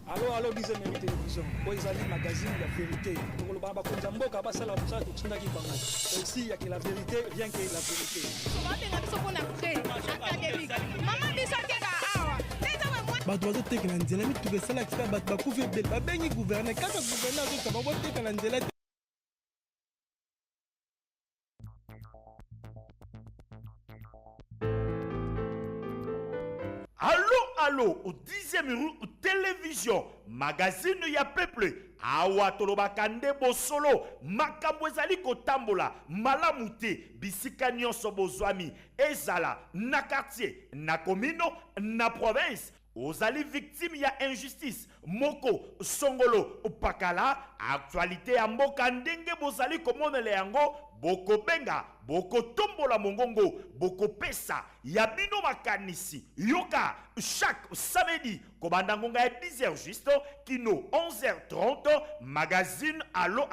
Allô, disait Mérite Télévision. Boy, ils allaient magazine, la vérité. Pour le baba, quand Jambo, Kabasa, la Moussa, tout ça qui parle. Ici, il y a que la vérité, rien que la vérité. bato bazoteka na nzela mituka esalaki kaka bato bakufi ebele babengi gouverne kaka gouverne azokaba boteka na nzela te. Allô, au 10e rue télévision, magazine ya peuple, awa tolobakande bosolo, makambo ezali kotambola, malamute, bisika nyonso bozwami, ezala, na quartier, na komino, na province, ozali victime ya injustice, moko, songolo, pakala, actualité ya mboka ndenge bozali komonele yango, boko benga, boko tombola mongongo, boko pesa, yabino makanisi, yoka, chaque samedi, kobandangonga ya 10h juste, kino 11h30, magazine Allo,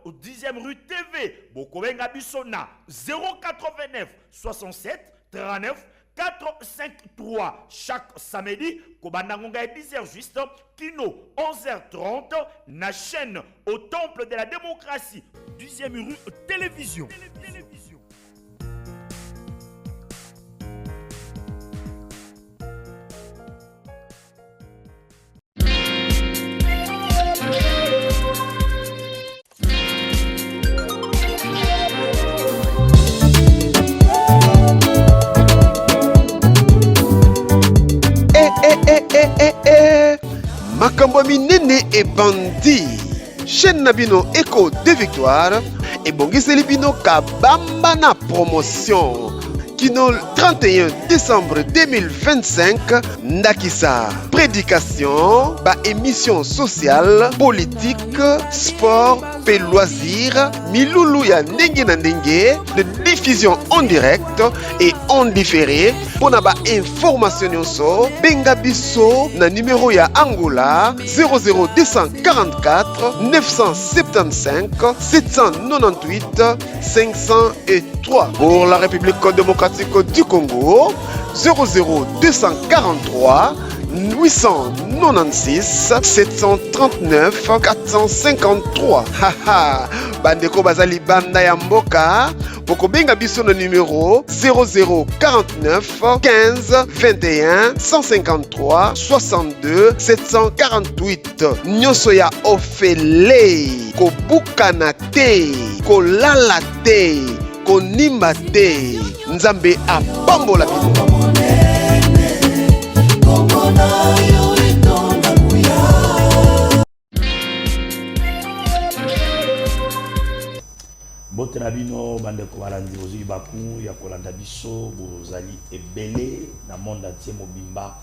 au 10e rue TV, boko benga bisona, 089 67 39 453 chaque samedi, kobandangonga 10h juste, kino 11h30, na chaîne au temple de la démocratie, 10e rue télévision. Makambo minene et bandi chaîne Nabino Echo de Victoire et Bongiseli Bino Kabamba na promotion Kino 31 décembre 2025 Ndakisa prédication ba émission sociale politique sport et loisirs Milulu ya ndenge na ndenge de diffusion en direct et en différé pour na ba information nyonso benga biso na numéro ya Angola 00244 975 798 503 pour la République démocratique du Congo 00243 896 739 453. Haha, bandeko bazali banda ya mboka boko benga biso na numéro 0049 15 21 153 62 748. Nyonso ya ofele kobukana te kolala te konimba te nzambe apambola bino. Botena bino bandeko balandi bozwi baku ya kolanda biso bozali ebele na monde entier mobimba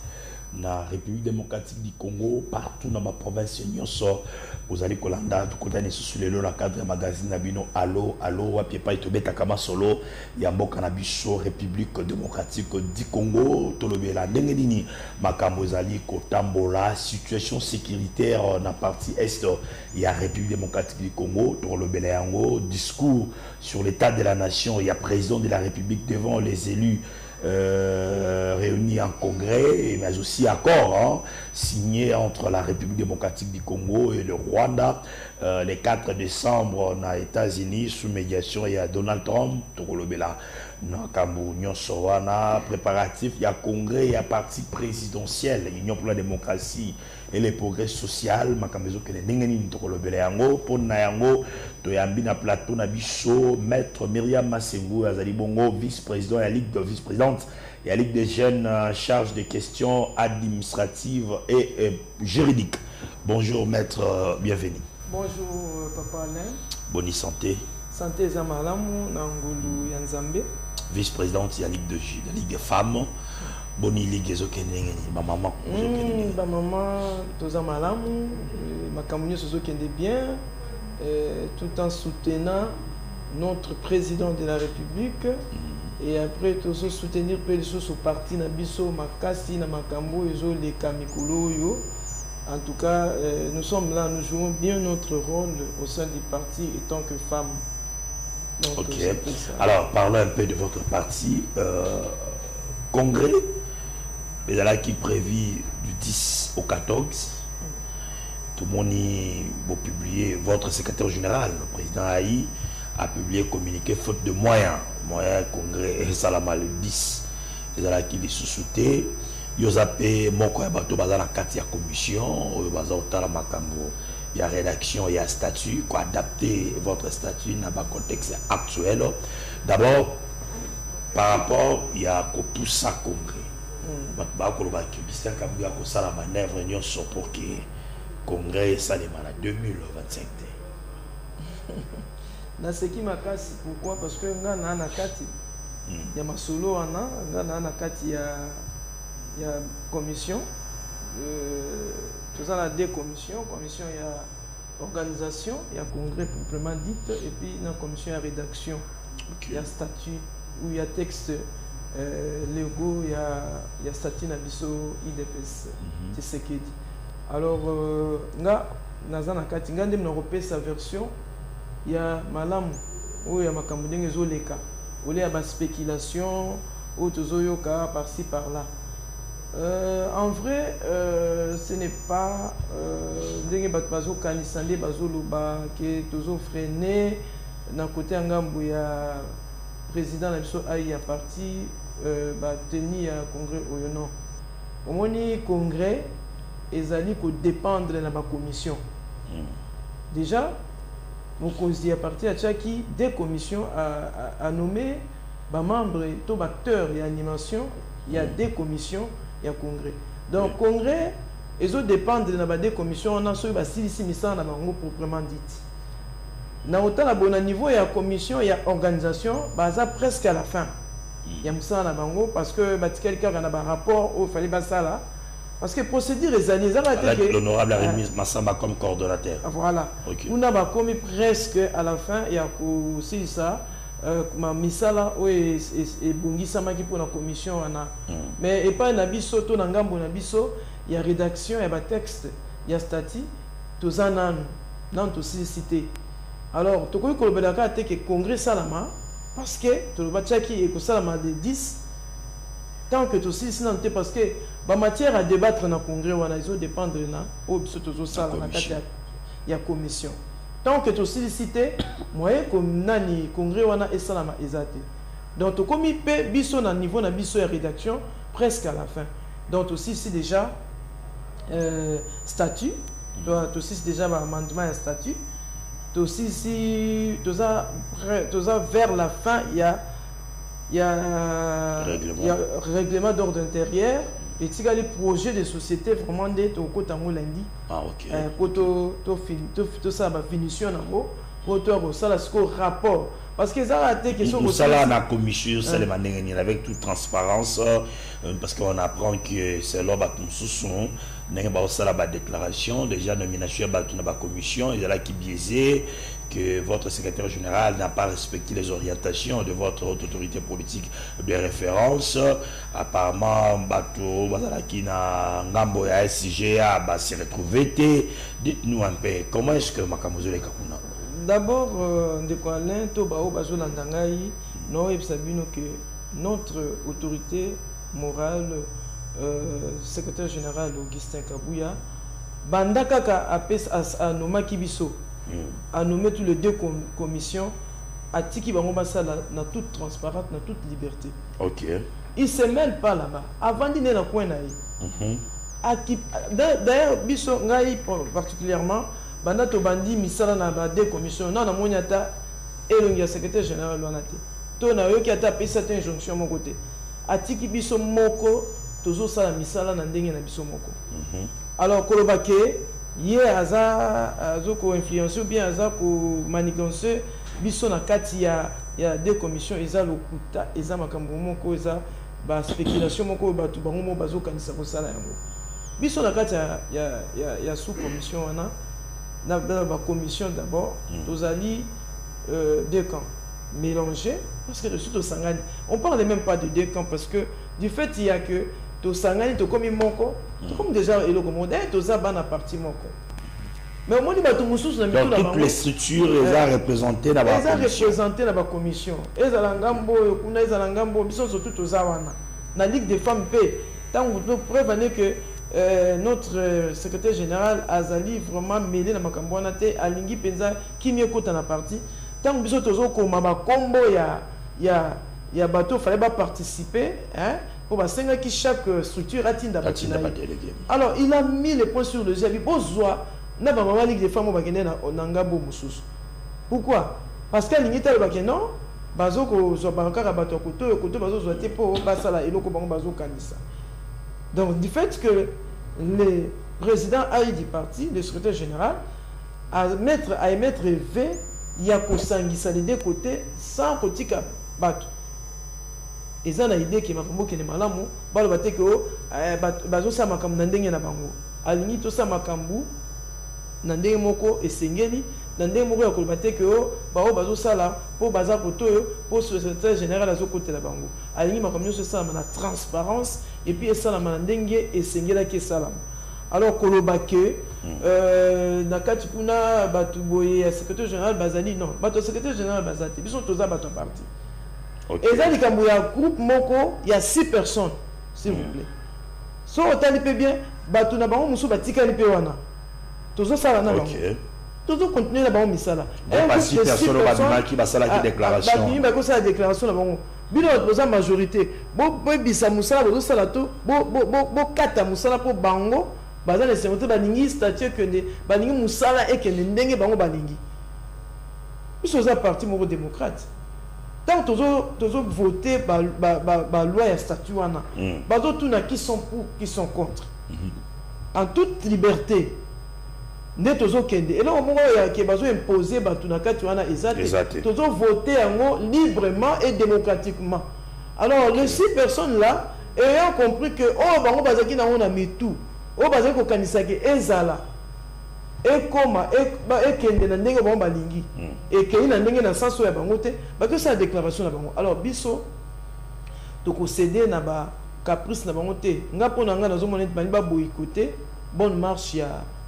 na République démocratique du Congo partout dans ma province nyonso bozali kolanda tukotani susu lelo na cadre magazine na bino allo wapi pa itobeta kama solo ya mboka na biso République démocratique du Congo tolobela ndenge nini makambo ezali kotambola situation sécuritaire na partie est ya République démocratique du Congo tolobela yango discours sur l'état de la nation et ya président de la République devant les élus réunis en congrès, mais aussi accord signé entre la République démocratique du Congo et le Rwanda le 4 décembre aux États-Unis sous médiation et à Donald Trump. Préparatif, il y a congrès, il y a parti présidentiel, l'Union pour la démocratie et le progrès social. Makambezo que n'engeni tokolobela yango pona yango toyambi na plateau na biso maître Myriam Massengo azali bongo vice-président et ligue de vice-présidente et la ligue des jeunes en charge des questions administratives et juridiques. Bonjour maître, bienvenue. Bonjour papa Alain. Bonne santé. Santé Zamalamu Nangulu Yanzambe. Vice-présidente de la ligue des femmes. Boni ligue ezokende ba maman ba maman toza malamu makambo sozo kende bien tout en soutenant notre président de la République et après tozo soutenir pe les parti na biso makasi na makambo ezo le kamikolo yo. En tout cas nous sommes là, nous jouons bien notre rôle au sein du parti en tant que femme. Donc, ok, alors parlons un peu de votre parti congrès. Mais là qui est prévu du 10 au 14, tout le monde a publié, votre secrétaire général, le président Haï, a publié communiqué faute de moyens. Moyens congrès, ça l'a mal 10. Ils ont qui les sous-soutés. Ils ont appelé mon bateau dans la commission, ils ont il y a rédaction, il y a statut, quoi adapter votre statut dans le contexte actuel. D'abord, par rapport, il y a pour ça congrès. Christian Kabouya ko sala manœuvre nyonso pour que congrès ça les malades 2025. Na ce qui m'a cassé pourquoi parce que ngana na kati ya masolo ana ngana na kati ya commission tout ça la deux commission il y a organisation, il y a congrès proprement dit et puis dans commission il y a rédaction, il y a statut où il y a texte Lego, il y a statut Nabiso IDPS, c'est ce qu'il dit. Alors, Nazana Kati, sa version, il y a Malam, où il y a Makamudeng Zoleka, où il y a des spéculations, où il y a par-ci par-là. En vrai, ce n'est pas des bazo kanisande bazo luba qui toujours freiné d'un côté Ngambu il y a président Nabiso Aïe a parti tenir un congrès au non. Au moins congrès ezali ko dépendre de la commission. Déjà mon conseiller à partir à Tchaki des commissions à nommer membres tout acteurs et animation, il y a des commissions, il y a congrès. Donc congrès ils dépendent de la des commissions on a sur ba 600 na bango proprement dit. Na autant la bon niveau il y a commission, il y a organisation, ça presque à la fin. Il y a ça na bango parce que quelqu'un a un rapport il fallait pas ça là parce que procédure les années l'honorable Rémi Massamba comme coordonnateur. Voilà. On a commis presque à la fin il y a aussi ça ma misala et bungisa maki pour la commission ana mais et pas na biso to na ngambo na biso il y a rédaction il y a texte il y a statut tous en nan to cité. Alors to ko ko belaka te que congrès salama parce que to ba tchaki et ko salama de 10 tant que to si non te parce que ba matière à débattre dans congrès wana iso dépendre na o biso to salama kati il y a commission. Tant que tu sollicité, moi comme nani congrès wana et salama ezate. Donc tu comme pe biso na niveau na biso et rédaction presque à la fin. Donc aussi c'est déjà statut, tu aussi déjà amendement et statut. Tu aussi si tu as vers la fin il y a règlement d'ordre intérieur. Et tu as les projets de société vraiment d'être au côté de lundi. Ah, ok. Pour tout ça, la finition, pour tout ça, le rapport. Parce que ça a été question de ça, la commission, c'est le manière avec toute transparence, parce qu'on apprend que c'est là que nous sommes. Nous avons la déclaration, déjà nomination de la commission, il y a là qui biaisé que votre secrétaire général n'a pas respecté les orientations de votre haute autorité politique de référence. Apparemment, Bato, Bazalakina, Ngambo et SIGA s'est retrouvé. Dites-nous un peu, comment est-ce que Makamozo les Kapuna? D'abord, Alain Tobao Bazolandangaï, nous savons que notre autorité morale, secrétaire général Augustin Kabouya, Bandakaka a nommé Kibiso, a nommé tous les deux commissions, à Tiki Bangomasa dans toute transparence, dans toute liberté. Ok. Il ne se mêle pas là-bas. Avant d'y aller dans le coin, d'ailleurs, Biso Ngaï particulièrement, Bandato Bandi, Misala na deux commissions, non, na Moniata, et le secrétaire général Luanate. Tona yo qui a tapé cette injonction à mon côté. A Tiki Biso Moko, toujours ça la Misala na Ndenge na Biso Moko. Alors, Kolobake, hier, Aza ko influencé ou bien Aza ko manigancé, Biso na kati il y a deux commissions, Eza Lokuta, Eza Makambo Moko, Eza ba spéculation Moko, Batu Bango Bazo Kanisa Kosala Yango. Biso na kati il y a sous-commission, dans la commission d'abord, tous alliés deux camps mélangés, parce que surtout Sangani, on ne parle même pas de deux camps, parce que du fait il y a que tout Sangani, tout comme Moko, tout comme déjà et le commandant, tout ça va dans la partie Moko. Mais au moins, toutes les structures sont représentées dans la commission. Elles sont représentées dans la commission. Elles sont surtout aux Awana. La Ligue des femmes paix. Tant que vous prévenez que notre secrétaire général Azali vraiment mêlé na makambo wana te alingi penza kimi ekota na parti tant biso tozo koma ba kombo ya bateau fallait pas participer hein pour basenga ki chaque structure atinda batina. Alors il a mis les points sur le G bozwa na ba mama ligue des femmes ba kende na ngabo mususu. Pourquoi? Parce que alingi talo ba non bazo ko zo ba kaka bateau koto bazo zo te po basala eloko bango bazo kanisa. Donc du fait que le président AI du parti, le secrétaire général, à émettre V, il y a Kosangisa des deux côtés sans côté bateau. Et ça, a l'idée que ma femme qui est malade, balo bate que bazo sa makam nandenge na bango. Alingi to sa makambu nandenge moko esengeli nandenge moko ya kolbate que bazo sala pour baza koto pour secrétaire général azo côté la bango. Alingi makam nyo ça na transparence et puis ça la mandenge esengela ke salam. Alors kolobake nakati kuna batu boye secrétaire général bazali non bato secrétaire général bazati biso toza bato parti. Okay. Et ça, il y a un groupe moko, il y a 6 personnes, s'il vous plaît. Si on t'a bien, tu n'as pas un moussou, tu n'as pas un tout ça, là, tout ça continue là-bas, on ça là. Il y a 6 personnes qui va faire la déclaration. Il va faire la déclaration là-bas. Bino la majorité. Bo bisa musala bo sala to bo kata musala po bango baza les sénateur balingi statut que ne balingi musala et que ndenge bango balingi. Biso za parti moko démocrate. Tant que vous votez la loi et statut, qui sont pour, qui sont contre. En toute liberté. Et là, on a imposé voter librement et démocratiquement. Alors, les 6 personnes là, ayant compris que, on a mis tout, on a et comment et kende na ndenge ba balingi et kende na ndenge na sanso ya bango te ba que ça déclaration na bango. Alors biso to ko céder na ba caprice na bango te nga pona nga na zo mona ba ba boycotter bonne marche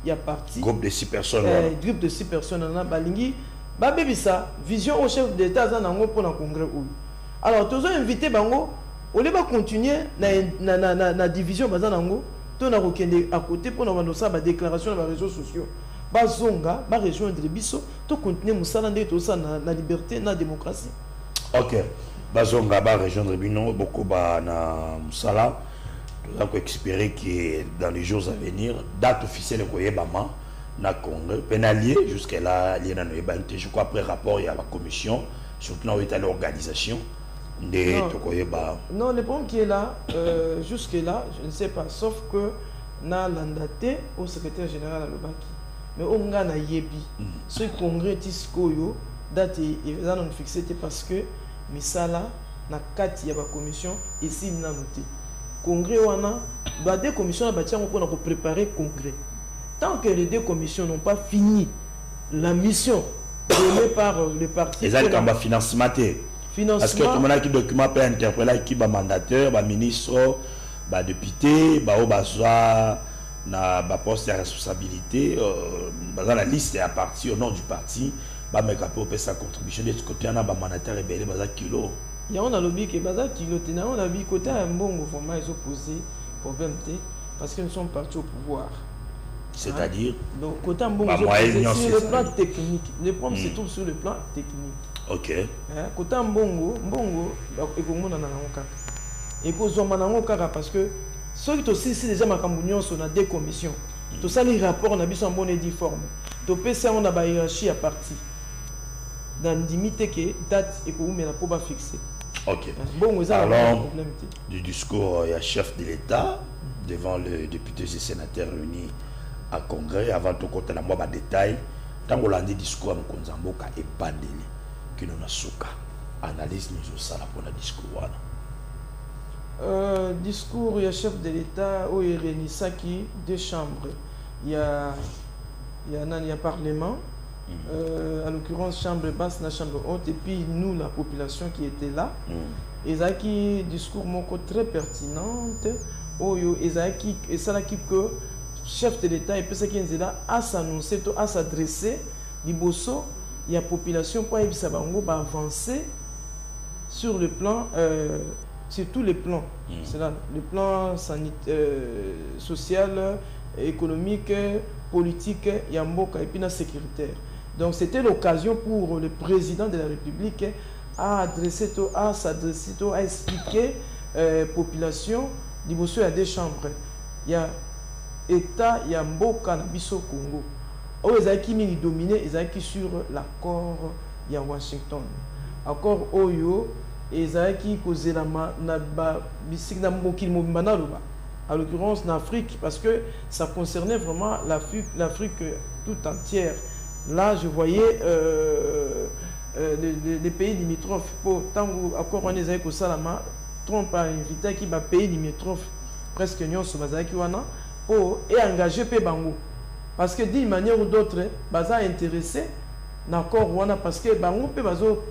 ya parti groupe de 6 personnes groupe de 6 personnes na balingi ba bebisa vision au chef d'état za nango pona congrès ou. Alors tozo inviter bango au lieu ba continuer na division baza nango to na kokende à côté pour na ça ba déclaration na réseaux sociaux. Bazonga ba rejoindre biso to continuer musala ndé to ça na liberté na démocratie. OK. Bazonga ba rejoindre bino beaucoup ba na musala to ko espérer que dans les jours à venir date officielle ko yebama na congrès pénalier jusqu'à là il y a na yebante je crois après rapport il y a la commission surtout dans l'organisation de to ko yeba. Non, le point qui est là jusque là je ne sais pas sauf que na landaté au secrétaire général à Lobaki. Mais on a yebi ce congrès tiskoyo date ils ont fixé parce que misala na kati ya ba commission ici na noté congrès wana ba deux commissions ba tiango pour préparer congrès tant que les deux commissions n'ont pas fini la mission donnée par le parti les alliés comme financement parce que tout le monde qui document peut interpeller qui ba mandataire ba ministre ba député ba obazoa na ba poste de responsabilité dans la liste à parti au nom du parti ba meka pour sa contribution de ce côté na ba mandataire rebelle ba kilo ya on a lobby que ba kilo tena on a bi côté un bon vraiment ils ont posé problème parce que nous sommes partis au pouvoir, c'est-à-dire donc côté un bon sur le plan technique les problèmes se trouvent sur le plan technique. OK côté mbongo et comme na kaka et ko zoma nango kaka parce que ceux qui aussi déjà makambo nyonso na des commissions tout ça les rapports na biso en bonne et due forme to pesa on a ba hiérarchie à parti dans limite que date et ko mena ko ba fixer. OK bon alors du discours il y a chef de l'État devant le député et sénateur réunis à congrès avant de compter la moi ba détail tant on l'a dit discours en konzamboka et pandeli qui nous a souka analyse nous ça la pour le discours voilà. Discours, il y a chef de l'État, où il réunit qui deux chambres. Il y a Parlement, à l'occurrence chambre basse, la chambre haute, et puis nous, la population qui était là. Et ça qui discours très pertinent, et ça qui que chef de l'État et puis ça qui est là à s'annoncer, à s'adresser, il y a population pour avancer sur le plan sur tous les plans. C'est là, le plan social, économique, politique, Yamboka et puis sécuritaire. Donc c'était l'occasion pour le président de la République à s'adresser, à expliquer population, il y a des chambres. Il y a État, il y a Mboka, Nabiso Congo. Ils ont dominé, ils ont sur l'accord de Washington. Accord Oyo, ils ont causé la en l'occurrence en Afrique, parce que ça concernait vraiment l'Afrique tout entière. Là, je voyais les pays limitrophes. Pour tant accord on est avec Salama, Trump a invité qui va pays limitrophes presque non sur Bazaki wana pour et engager pe bango. Parce que d'une manière ou d'autre, baza intéressé d'accord wana parce que bango pe bazo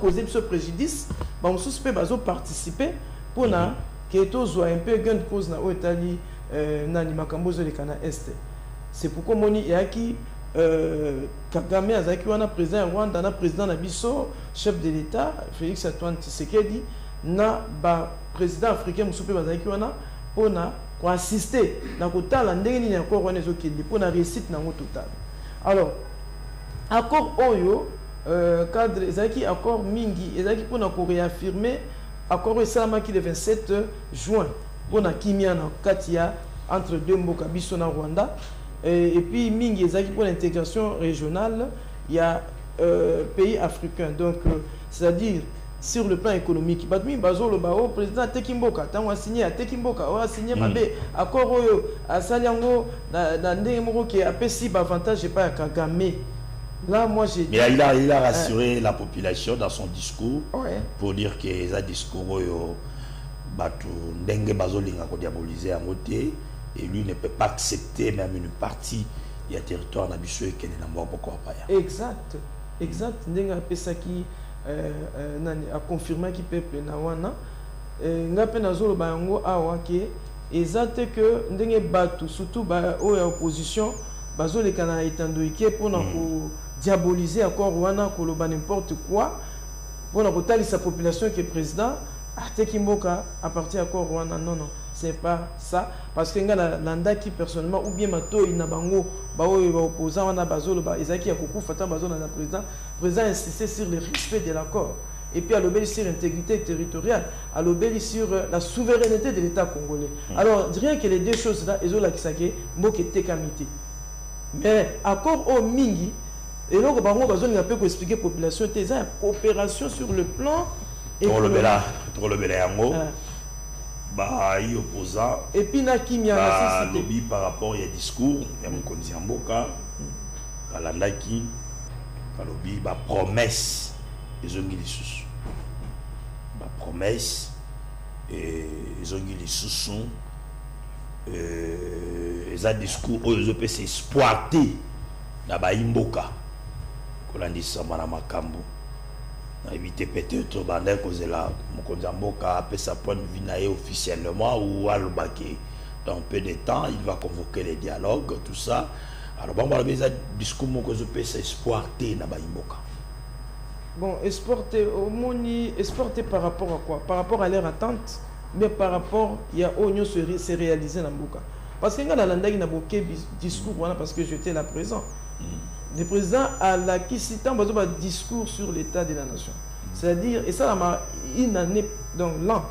causer ce préjudice, bazo pe bazo participer pour na que to soit un peu gain cause na Italie nani makambozo le kana est. C'est pourquoi moni yaki Kagame azaki wana président Rwanda na président Nabiso chef de l'État Félix Antoine Tshisekedi na ba président africain musupe bazaki wana pona ko assister na kotala ndenge nini encore wana ezokende pona réussite nango total. Alors accord oyo cadre ezaki accord mingi ezaki pona ko réaffirmer accord esalama ki le 27 juin pona kimia na katia entre deux mboka biso na Rwanda. Et puis mingi ezaki pour l'intégration régionale, il y a pays africains, donc c'est-à-dire sur le plan économique. Badmi bazolo bao président Tekimboka, tant a signé à Tekimboka, a signé mabe accord oyo à Saliango na ndenge moko qui a pesi avantage et pas à Kagame. Là moi j'ai mais il a rassuré la population dans son discours pour dire que les discours oyo batu ndenge bazolinga ko diaboliser en côté. Et lui ne peut pas accepter même une partie du territoire n'abusé qui est dans beaucoup de exact, exact. N'enga pesaki a confirmé qui peuple na wana ngape na zolo bango awa ke exact que ndenge batu surtout ba opposition bazole kana etandoike pour na ko diaboliser encore wana ko loba n'importe quoi pour na ko sa population qui est président Tekimboka appartient à quoi Rwanda. Non, non, c'est pas ça. Parce que l'anda qui personnellement, ou bien Mato, il n'a pas opposant, on a bazolo, Isaki a beaucoup fait un bazolo dans le président. Le président a insisté sur le respect de l'accord. Et puis à l'obéir sur l'intégrité territoriale, à l'obéir sur la souveraineté de l'État congolais. Alors, rien que les deux choses-là, ils ont la kisake, mokete kamite. Mais accord au mingi, et donc, on a pu expliquer à la population, c'est une coopération sur le plan. Trop le bela yango bah il opposant et puis na kimia lobby par rapport au discours ya mokonzi ya mboka balandaki lobby ba promesse ezongi lisusu ba promesse et ezongi lisusu eza discours oyo ezopesa espoir te na ba imboka kolandisa bana makambo éviter peut-être bandé cause là Mokonzamboka après sa point de vue officiellement ou à l'obaki dans peu de temps il va convoquer les dialogues tout ça alors bon voilà discours Mokonzo pèse espoir té na baimboka bon exporter au moni exporter par rapport à quoi par rapport à leur attente mais par rapport il y a oignon se réaliser na mboka parce que nga na landaki na boké discours voilà parce que j'étais là présent. Le président a la discours sur l'état de la nation. C'est-à-dire, et ça, une année, donc l'an,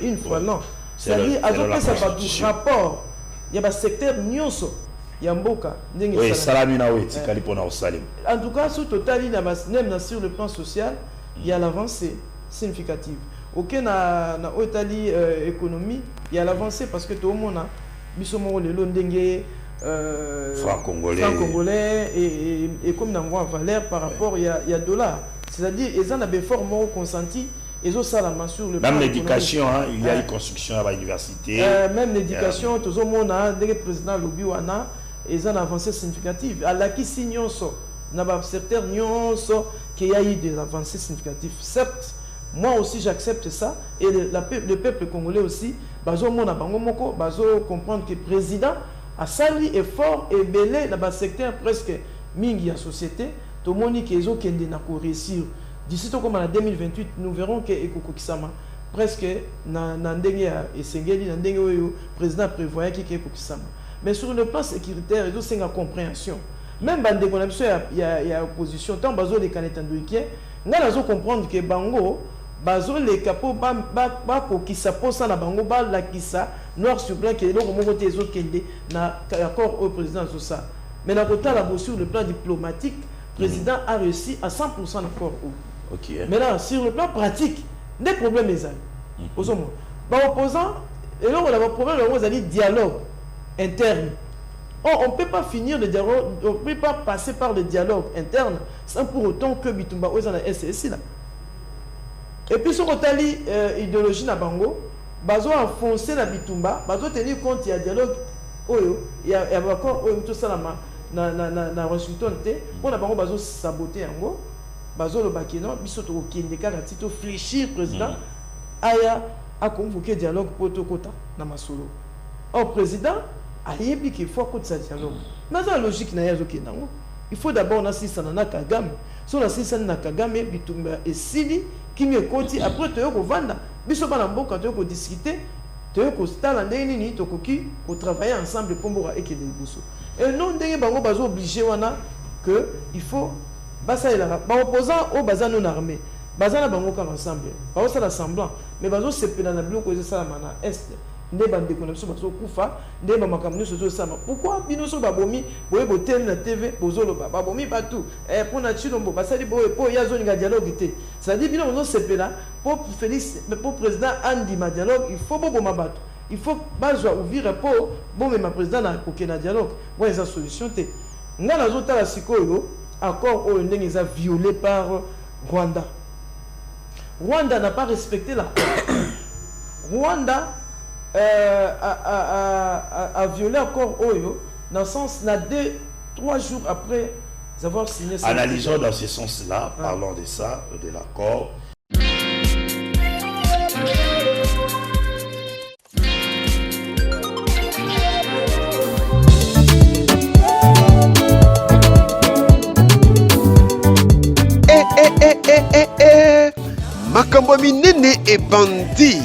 une fois l'an. C'est-à-dire, à ce rapport, il y a un secteur nyonso, il y a Mboka. Oui, Salamina, oui, en tout cas, sur total, il y a sur le plan social, il y a l'avancée significative. Aucun na Italie économie, il y a l'avancée parce que tout le monde a bisomo le londenge franc-congolais et comme dans la valeur par rapport il y a dollar, c'est-à-dire ils ont des formes consentis ils ont ça la main sur le même l'éducation hein, il y a une construction à l'université même l'éducation tout le monde a des présidents lobby wana ils ont avancé significative à la qui signons ça n'a pas certains nyonso qu'il y a eu des avancées significatives certes moi aussi j'accepte ça et le peuple congolais aussi bazo mona bango moko bazo comprendre que le président a sali effort et belé dans le secteur presque mingi en société tout le monde qui ont réussir d'ici comme en 2028 nous verrons que Ekoko Kisama presque na ndenge ya esengeli na ndenge oyo président prévoyait que Ekoko Kisama. Mais sur le plan sécuritaire, il y a une compréhension. Même quand il y a opposition, tant que les candidates nous allons comprendre que Bango, Bazo les capots, Bako qui s'appose à la Bango, la Kissa, noir sur blanc, qui est là, comme on les autres qui n'a accord au président sur ça. Mais la côté sur le plan diplomatique, le président a réussi à 100% d'accord. Mais là, sur le plan pratique, des problèmes les opposants, et là on a un problème, on a dit dialogue interne. On ne peut pas finir le dialogue, on ne peut pas passer par le dialogue interne sans pour autant que Bitumba ose la SSI là. Et puis sur l'idéologie na Bango, bazo enfoncer la Bitumba, bazo tenir compte il y a dialogue oyo, il y a encore oyo tout ça na Washington té, pour na Bango bazo saboter yango, bazo le bakino, biso to kende kaka tito fléchir président aya a convoquer dialogue poto kota na masolo. Au président il faut que ça dialogue. Mais la logique il faut d'abord assister à Kagame. Si on assiste à Kagame, Bitumba et Sidi, qui me côté après tu as vendre. Biso bana mboka tu as discuter, tu as installer nini tokoki pour travailler ensemble pour mbora ekede liboso. Et non ndenge bango bazo obligé wana que il faut basa ila ba opposant au baza non armé. Baza na bango comme ensemble. Ba ça l'assemblant, mais bazo sepela na bloc ko ça mana est. Pourquoi binoso babomi boye botel na TV bozolo babomi partout pour na chilombo basali boye pour yazo nga dialogue té ça dit bino no sepela pour Félix pour président Andy ma dialogue il faut bobo mabato il faut bazwa ouvrir pour bon mais ma président na kokena dialogue bon eza solution té nga na zota la sikoyo accord au ndenge eza violé par Rwanda. Rwanda n'a pas respecté la Rwanda a violé encore Oyo, dans le sens, 3 jours après avoir signé ça. Analysons dans ce sens-là, parlons de ça, de l'accord. Makambo minene et bandit.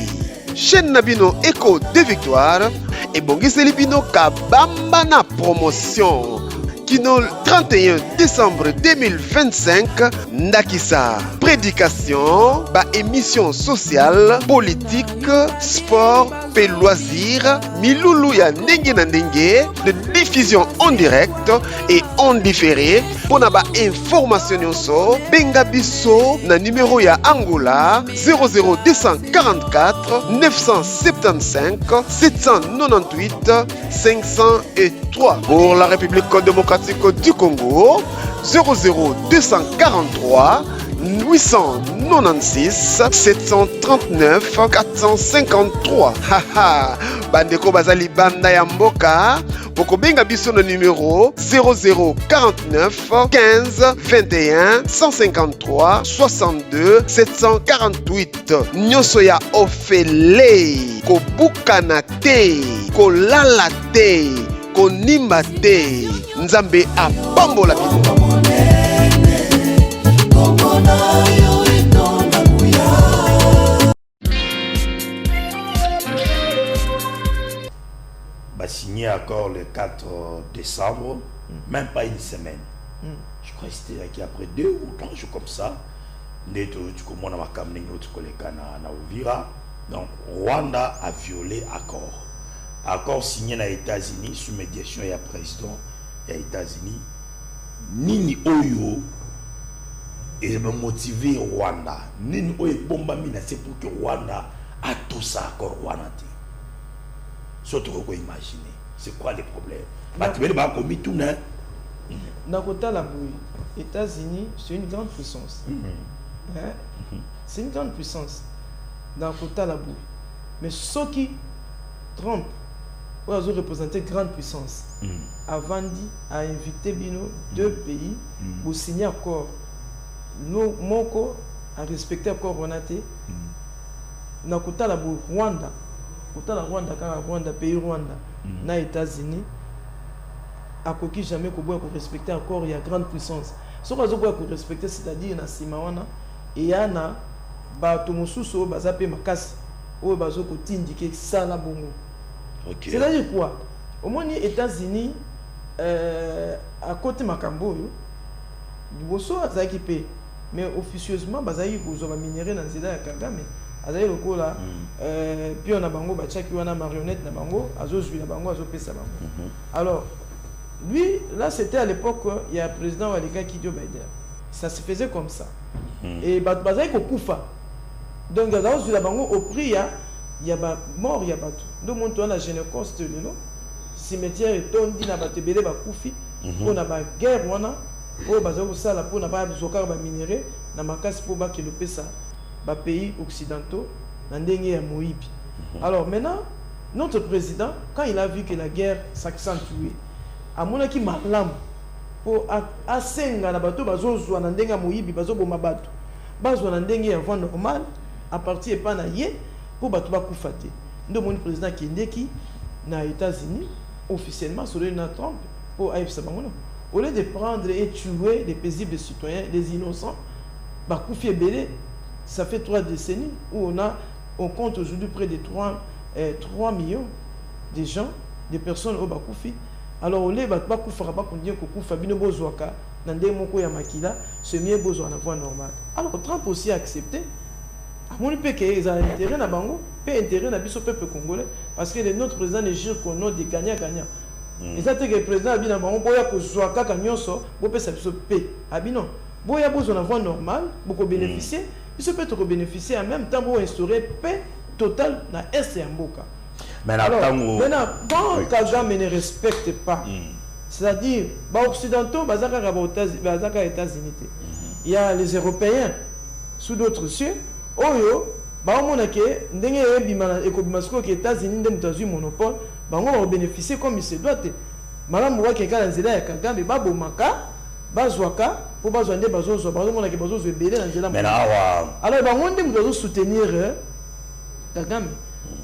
Chaîne Nabino Echo de Victoire et Bongiseli Bino Kabamba na promotion Kino 31 décembre 2025 Ndakisa prédication ba émission sociale politique sport et loisirs milulu ya ndenge na ndenge de diffusion en direct et en différé pour na ba information nyonso benga biso na numéro ya Angola 00244 975 798 503 pour la République démocratique du Congo 00243 896 739 453. Haha, bandeko bazali banda ya mboka poko benga biso no numéro 0049 15 21 153 62 748. Nyoso ya ofele ko bukana te ko lala te ko nimba te nzambe apambola bino. Signé accord le 4 décembre, même pas une semaine. Je crois que c'était après 2 ou 3 jours comme ça. Donc Rwanda a violé accord. Accord signé aux États-Unis sous médiation du président des États-Unis. Nini Oyo et me motiver Rwanda. Nini Oyo bomba mina c'est pour que Rwanda a tout ça accord Rwanda. Surtout qu'on imaginer. C'est quoi les problèmes? Dans le cas les États-Unis, c'est une grande puissance. C'est une grande puissance. Dans le cas mais ce qui Trump a représenté une grande puissance. Avant a invité deux pays pour signer un accord. Nous, Moko, a respecté l'accord Rwanda. Dans le cas Rwanda. Pourtant, la Rwanda, pays Rwanda, na États-Unis, a coquille jamais qu'on respecter encore, il y a grande puissance. Ce qu'on doit respecter, c'est-à-dire na Simawana, eyana bato mosusu baza pe makasi oyo bazo kotindike sala bongo. OK. C'est-à-dire quoi? Au moins les États-Unis à côté makambo yo liboso azaki pe mais officieusement bazaki kozwa minerai na nzela ya Kagame azali lokola puis on a bango bachaki wana marionnette na bango azozwi na bango azopesa bango. Alors lui là c'était à l'époque il y a président Walika Kidio Biden. Ça se faisait comme ça. Et bazaki kokufa. Donc azozwi na bango au prix il y a mort, il y a bateau. Donc, mon tour, on a Génécoste, le cimetière est tondi, na batebele ba kufi, on a ba guerre, on a, on a ça pour na ba zokar ba minerai, na makas pour ba kiloper ça, ba pays occidentaux, na ndenge ya Moïbi. Alors maintenant, notre président, quand il a vu que la guerre s'accentuait, a mon qui malam pour asenga na bateau bazo zwa na ndenge ya Moïbi, bazo boma bateau, bazo na ndenge ya vent normal, à partir de Panaye. Pour battre bakufa te. Ndo mon président Kindeki na États-Unis officiellement sur le Trump pour AFC bangono. Au lieu de prendre et tuer des paisibles citoyens, des innocents, bakufi belé, ça fait 3 décennies où on compte aujourd'hui près de 3 millions de gens, de personnes au bakufi. Alors au lieu de bakufa pas qu'on dit que kufa bino bozwaka na ndenge moko ya makila, c'est mieux besoin en voie normale. Alors Trump aussi a accepté. Mon peuple ils ont intérêt na bango, peu intérêt na biso peuple congolais parce que notre président ne jure qu'on a des gagnants. Et ça que le président abina bango boya ko zwa kaka nyonso, bo pesa biso pe. Abino, boya besoin na voie normale, beaucoup bénéficier, biso peut te bénéficier en même temps pour instaurer paix totale na est ya mboka. Maintenant, quand Kagame ne respecte pas, c'est-à-dire les occidentaux, les États-Unis, il y a les Européens sous d'autres cieux. Oyo ba mona ke ndenge ebima ekobimasiko ke États-Unis ndem tazu monopole bango bénéficier comme il se doit te malamu wa ke kala nzela ya Kagame babomaka bazwaka po bazwande bazozo mona ke bazozo ebele na nzela alors bango ndem bazo soutenir Kagame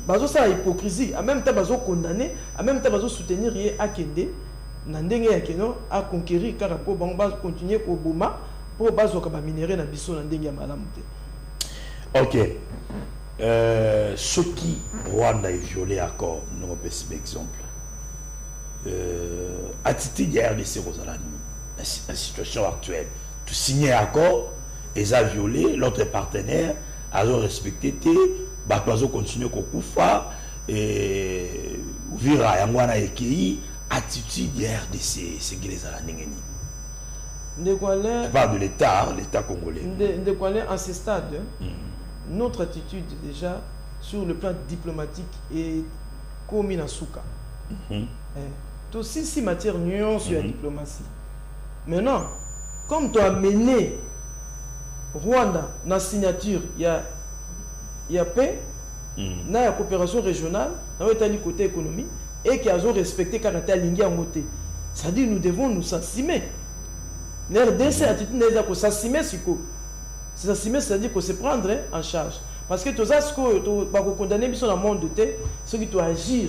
bazo sa hypocrisie en même temps bazo condamner en même temps bazo soutenir ye akende na ndenge ya keno a conquérir car po bango ba continuer ko boma po bazwaka ba minerai na biso na ndenge ya malamu te. OK. Ce qui Rwanda est violé encore, nous avons un exemple. Attitude de RDC Rosalani, la situation actuelle. Tu signes un accord, ils ont violé, l'autre partenaire a respecté, ils continuer à couper, et Ouvira Yangwana Ekei, attitude de RDC, c'est que les Alaningeni. Je parle de l'État congolais. En ce stade, notre attitude déjà sur le plan diplomatique est comme une souka. Tu aussi si matière nuance sur la diplomatie. Maintenant, comme tu as mené Rwanda dans la signature, il y a paix, il y a coopération régionale, il y a le côté économie, et qui a respecté le caractère lignée en côté. C'est-à-dire nous devons nous s'assimer. L'RDC attitude n'est pas s'assimer sur quoi. C'est-à-dire qu'on se prendre en charge. Parce que tout ça, ce que tu condamner dans le monde de thé, ce qui doit agir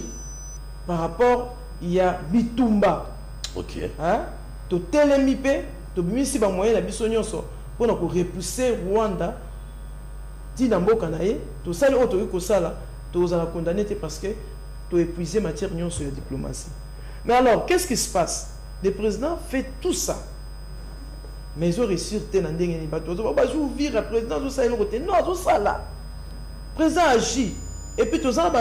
par rapport, il y a Bitumba. OK. Tu télémipé, tu as mis si moyen la bisognon pour repousser Rwanda. Tu n'as pas condamné, tu sais que tu as condamné parce que tu as épuisé matière sur la diplomatie. Mais alors, qu'est-ce qui se passe? Le président fait tout ça. Mais ils ont réussi à faire des choses. Ils ont président non, ça là. Le président agit. Et puis, tout ça,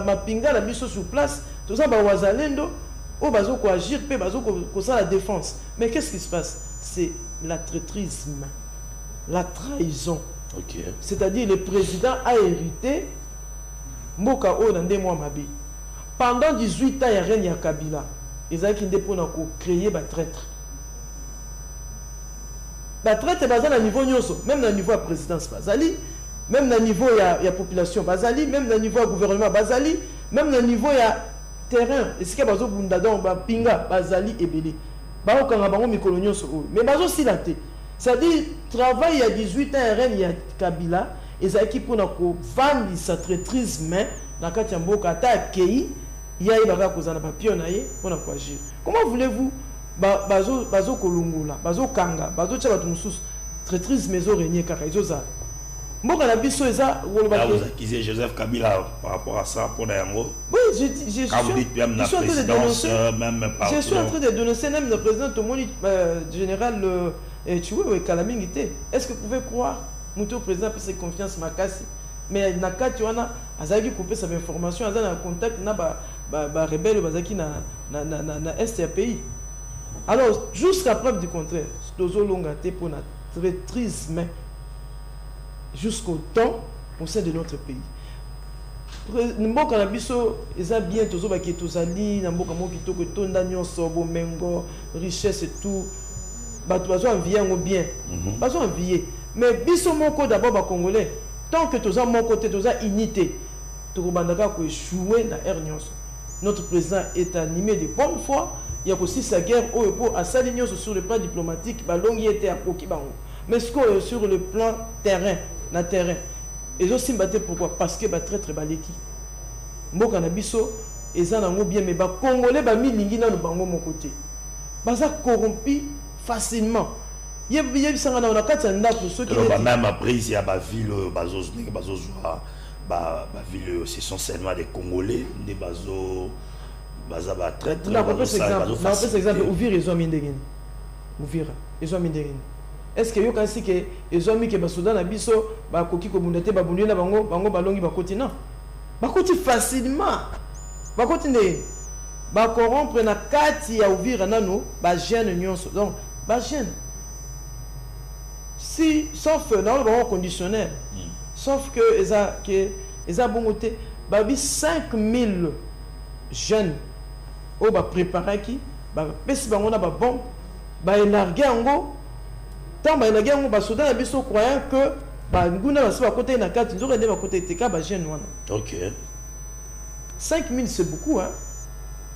ma pinga la mise sur place. Tout ça, wazalendo. Ils ont agir, ils ont la défense. Mais qu'est-ce qui se passe? C'est la traîtrise, la trahison. Okay. C'est-à-dire, le président a hérité Mboka O dans des mois Mabi. Pendant 18 ans, il y a rien à Kabila. Ils ont créé des traîtres. La traite est basée à niveau nyoso, même dans le niveau de la présidence Bazali, même dans le niveau de la population Bazali, même dans le niveau du gouvernement Bazali, même dans le niveau de la terrain. Et ce qui est basé au Pinga, Bazali et Bélé. Mais basé la tête. C'est-à-dire, travail il y a 18 ans, il y a Kabila, et ça qui pour vendre sa traîtrise, mais dans le cas de Mboka, il y a pour agir. Comment voulez-vous bazo kolungula bazo kanga bazo tcha batu mususu traîtrise maison régner kaka ezoza mboka na biso eza là vous accusez Joseph Kabila par rapport à ça pour Nayango. Oui, je quand vous dites même la présidence même je suis en train de dénoncer même le président Tomoni général tu vois Kalamingité. Est-ce que vous pouvez croire Mouto président peut ses confiance makasi mais nakati wana azaki couper sa information azana en contact na ba rebelle bazaki na est ya pays. Alors jusqu'à preuve du contraire tozo longa te pour na traîtrise mais jusqu'au temps au sein de notre pays. Mboka na biso eza bien tozo ba ki tozali na mboka mo kitoko tonda nyonso bo mengo richesse et tout bato bazo envier bien bazo envier mais biso moko d'abord ba congolais tant que toza mon côté toza unité tokobandaka ko échouer na air nyonso. Notre président est animé de bonne foi. Il y a aussi sa guerre pour assaligner sur le plan diplomatique balongi était à Poki bango mais sur le plan terrain na terrain et aussi batté pourquoi parce que ba traître baleki mboka na biso eza nango bien mais ba congolais ba milingi na bango mon côté baza corrompu facilement yeb sanga na kati ndako ceux qui même après il y a ba ville bazozwa ba ville ce sont seulement des congolais des bazo baza ba traître par exemple Uvira ils ont mindengeni Uvira ils ont mindengeni. Est-ce que yo kasi que ils ont mis que basoda na biso ba koki ko bundate ba bundu na bango balongi ba koti non ba koti facilement ba koti ne ba corrompre na kati ya Uvira nano ba jeune nyonso donc ba jeune si sauf dans le bon conditionnel sauf que eza bongote ba bi 5000 jeunes o ba préparer qui ba pesi bango na ba bombe ba élarguer ngo tant ba élarguer ngo ba soda na biso croyant que ba nguna ba se ba côté na kati nzoka nde ba côté teka ba jeune wana. OK. 5000 c'est beaucoup hein.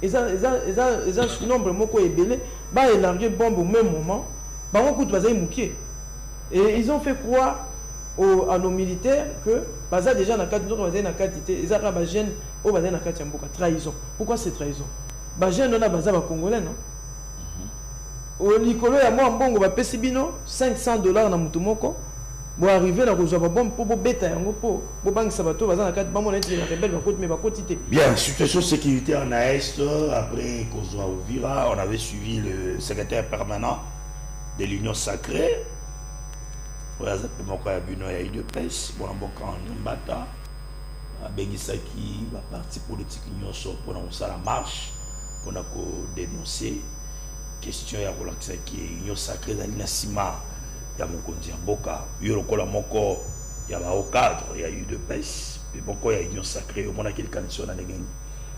Ils ont nombre moko ebele ba élarguer bombe au même moment ba ngo kutu bazai mukie et ils ont fait croire à nos militaires que baza déjà na kati nzoka bazai na kati te ezaka ba jeune o bazai na kati ya mboka trahison. Pourquoi c'est trahison? Ba jeune on a baza ba congolais non? Au Nicolo ya moi mbongo ba pesi bino $500 na mutu moko bo arriver na kozwa ba bombe pour beta yango po bo bangisa bato baza na kati ba mona eti na rebelle ba côté mais ba côté te. Bien, situation sécurité en Est après kozwa Uvira, on avait suivi le secrétaire permanent de l'Union sacrée. Voilà, ça peut moko ya bino ya UDPS, bon mboka en Mbata. Bengisaki ba parti politique nyonso pour na la marche pour na ko dénoncer question ya kolakisa ki union sacrée dans l'inasima ya mokonzi ya mboka yo lokola moko ya ba au cadre ya UDPS et moko ya union sacrée au mona quelle condition na ngeni.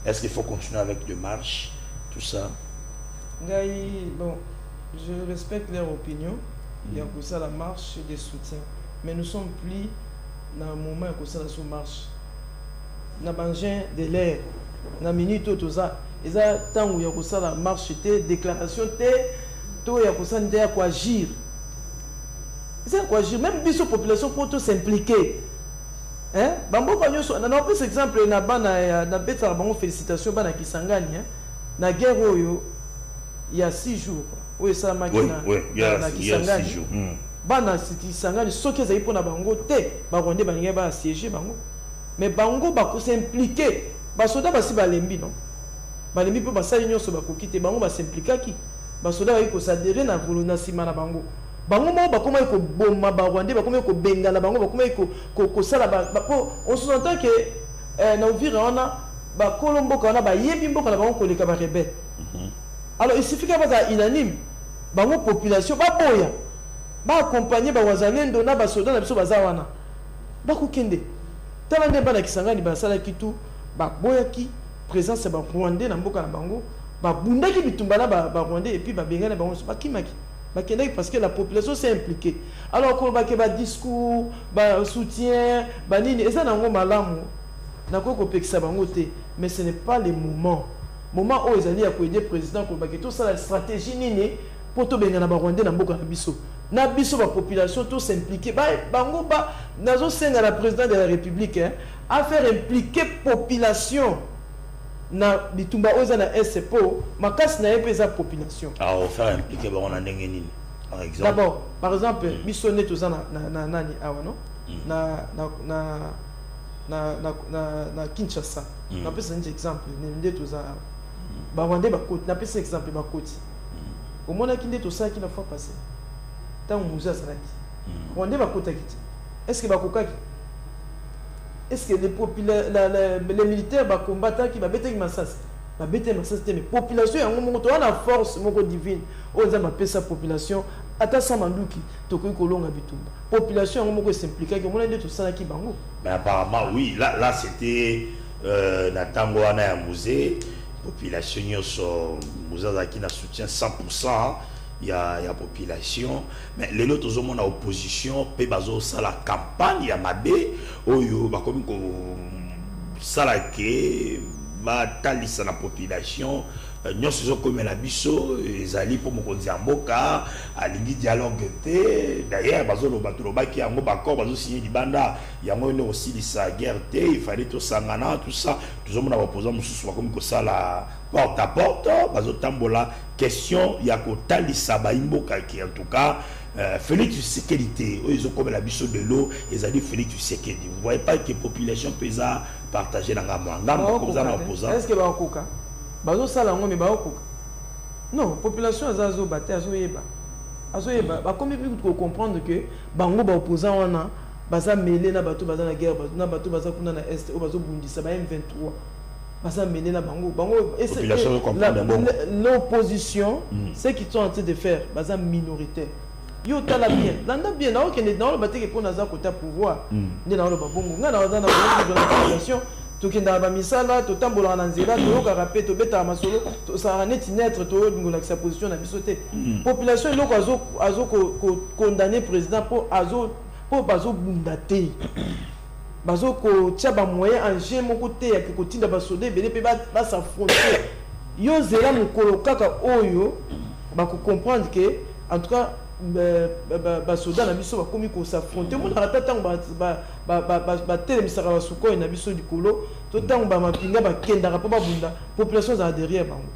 Est-ce qu'il faut continuer avec des marches tout ça? Ngai bon, je respecte leur opinion. Il y a pour ça la marche de soutien mais nous sommes plus dans un moment où ça la marche na bangin de l'air na minute toza eza tango ya kosala marche te déclaration te to ya kosala nde ya ko agir c'est quoi agir même biso population pour tout s'impliquer hein bamboka nyonso na pese exemple na bana na beta bango félicitations bana Kisangani hein na guerre oyo il y a 6 jours oyo ça makina na Kisangani bana Kisangani soki ezali pona bango te ba ronde balinga ba siéger bango mais bango ba ko s'impliquer ba soda ba si ba lembi non balembi pe basali nyonso bakoki te bango bas'implikaki basoda bayi kosadere na volona nsima na bango bango moko bakomaki koboma barwandais bakomaki kobengana bango bakomaki kosala po on sous-entend que na Uvira wana bakolo mboka wana bayebi mboka na bango koleka barebelle. Alors il suffit que baza unanime bango population baboya baaccompagner bawazalendo na basoda na biso baza wana bakokende tala nde bana Kisangani basalaki tu baboyaki présence ba Rwandais na mboka na bango ba bundaki bitumba na ba Rwandais et puis ba bengana bango ba kimaki ba kendaki parce que la population s'est impliquée. Alors ko ba ke ba discours ba soutien ba nini eza nango malamu na ko pekisa bango te mais ce n'est pas le moment où ils allaient aider président ko ba ke tout ça la stratégie nini pour to bengana ba Rwandais na mboka na biso ba population tout s'impliquer bango ba nazo senga la président de la République hein, à faire impliquer population na bitumba oza na SPO makasi na yepeza population faire impliquer ba on a ndenge nini Par exemple. D'abord, par exemple, Bissonnet tout ça na nani awa non? Na Kinshasa. Na pesa un exemple, nende tout ça. Ba wande ba côté, na pesa exemple ba côté. Au moins kinde tout ça qui n'a fois passé. Tant muza salaki. Wande ba côté kiti. Est-ce que ba kokaki? Est-ce que les militaires ba combattants qui ba bete masas? Ba bete masas mais population yango moko to na force moko divine. Oza ma pesa population ata sama nduki tokoki kolonga bitumba. Population yango moko s'impliquer que mon ende tout ça qui bango. Mais apparemment oui, là c'était na tango wana ya musée, population nyonso muzaza qui na soutien 100%. Il y a population, mais les autres ont mon opposition, pe bazo ça la campagne ya mabe, oyo ba comme ko sala ke ba talisa na population, nyonso zo comme la biso, ezali pour mokonzi mboka, alingi dialogue te, d'ailleurs bazo lo bato ba ki yango ba corps bazo signer libanda, yango ne aussi sa guerre te, il fallait tout sangana tout ça, tout le monde a opposant mususu ba comme ko sala porte à porte, bazo tambola question ya ko talisa ba imboka ki en tout cas Félix Tshisekedi, ils ont comme la biso de l'eau, ils ont dit Félix Tshisekedi. Vous voyez pas que la population peut partager dans la opposant. Est-ce que va okoka? Bazo sala ngo mais ba okoka. Non, population azazo baté azo yeba. Azo yeba, ba comme pour comprendre que bango ba opposant wana baza mêlé na bato baza na guerre, na bato baza kuna na est, o bazo bundisa ba M23. Baza mêlé na bango, l'opposition, ce qu'ils sont en train de faire, baza minoritaire. Yo tala bien, landa bien, na okende na lo baté que pour naza côté pouvoir. Ndi na lo babongo, nga na na population, to kenda ba misala, to tambola na nzela, to yoka rapé, to beta masolo, to sa neti netre, to ngola sa position na bisoté. Population loko azo condamner président pour bazo bundaté. Bazo ko tia ba moyen en jeu mon côté ya ko tinda ba soder belé pe ba s'affronter. Yo zela mukolo kaka oyo ba ko comprendre que en tout cas ba soda na biso ba komi ko s'affronter mon rata tant ba telemisaka ba suko na biso dikolo to tant ba mapinga ba kenda pa ba bunda population za derrière bango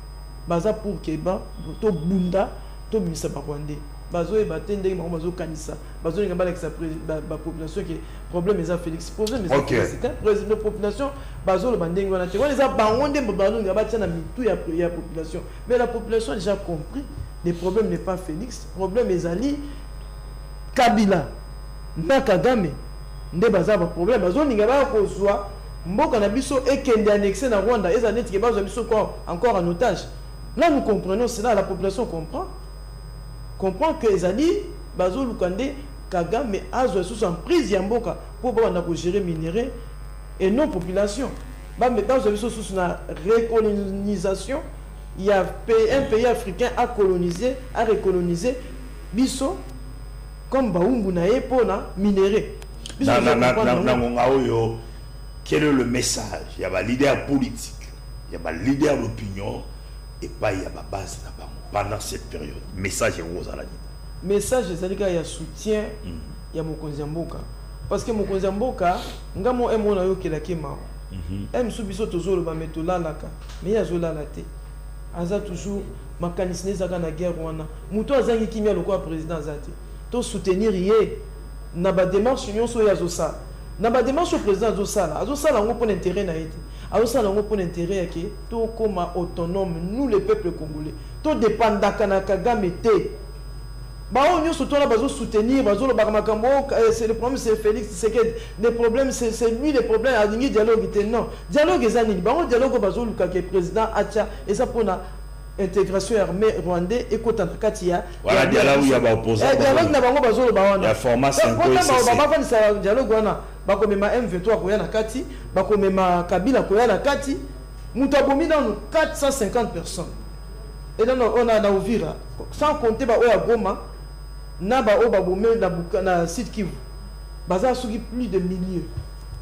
baza pour que ba to bunda to misa ba Rwandais bazo e batende bango bazo kanisa bazo linga ba la population qui problème eza Félix problème eza c'est un président de population bazo le bandenge wana te wana eza bango nde bazo linga ba tia na mitu ya population mais la population a déjà compris. Le problème n'est pas Félix, le problème est Ali Kabila na Kagame nde baza ba problème bazo ninga ba ko zwa mboka na biso ekende annexé na Rwanda et ça net que bazo biso encore en otage. Là nous comprenons cela, la population comprend que Ezali bazo lukande Kagame azo sous en prise ya mboka pour ba na ko gérer minerai et non population. Ba mais bazo biso sous na recolonisation. Il y a un pays africain à coloniser, à recoloniser, biso comme Baumbu nae pour na minerai. Quel est le message? Il y a un leader politique, il y a un leader d'opinion et pas il y a une base pendant cette période. Message est rose à la nuit. Message, c'est-à-dire qu'il y a soutien, il y a Mokonzi Mboka. Parce que Mokonzi Mboka, ngamo emo na yo kelaki mao. Msu biso tozo le ba metola laka, mais ya zo la laté. Aza toujours makanisne zaka na guerre wana muto azangi kimia lokwa président azati to soutenir yé na ba démarche nyonso ya zosa na ba démarche président azosala ngo pour l'intérêt na été azosala ngo pour l'intérêt yake to koma autonome nous le peuple congolais to dépendaka na Kagame te ba on nyonso to na bazo soutenir bazo lo bamakambo c'est le problème c'est Félix c'est que le problème c'est lui le problème a dingi dialogue te non dialogue ezani ba on dialogue bazo luka ke président acha et ça pour na intégration armée rwandais et kota katia voilà dialogue ya ba opposant dialogue na bango bazo lo ba wana ya formation ba ba fa dialogue wana ba ko mema M23 ko ya na kati ba ko mema Kabila ko ya na kati muto abomi dans 450 personnes et là on a na Uvira sans compter ba oya Goma Naba oba bomé na site Kivu baza suki plus de milliers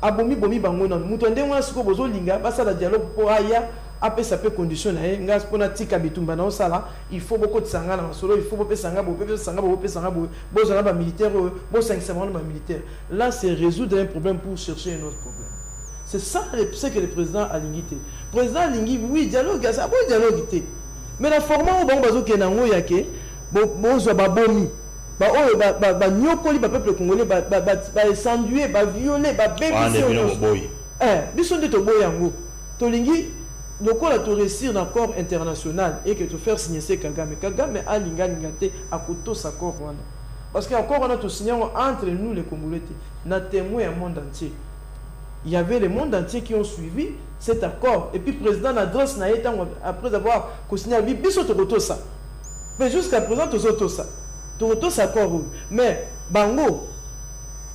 abomi bomi bango na muto ndengwa siko bozo linga basa la dialogue pour aya apé ça peut condition na ngas pona tika bitumba na osala il faut beaucoup de sanga na solo il faut beaucoup sanga bozo na ba militaire bo 500 ba militaire là c'est résoudre un problème pour chercher un autre problème c'est ça ce que le président a limité président lingi oui dialogue ça bon dialogue mais la format au bon bazo ke na ngo yake bozo ba bomi nyokoli ba peuple congolais ba essanduer ba violer ba bébé biso nde to boyango tolingi lokola to réussir un accord international et que to faire signer ce Kagame a lingate à koto sa accord wana parce que accord wana to signé entre nous les Congolais na témoin au monde entier. Il y avait le monde entier qui ont suivi cet accord et puis président l'adresse na été après avoir signé biso to koto ça. Mais jusqu'à présent to ça. To ça accord mais bango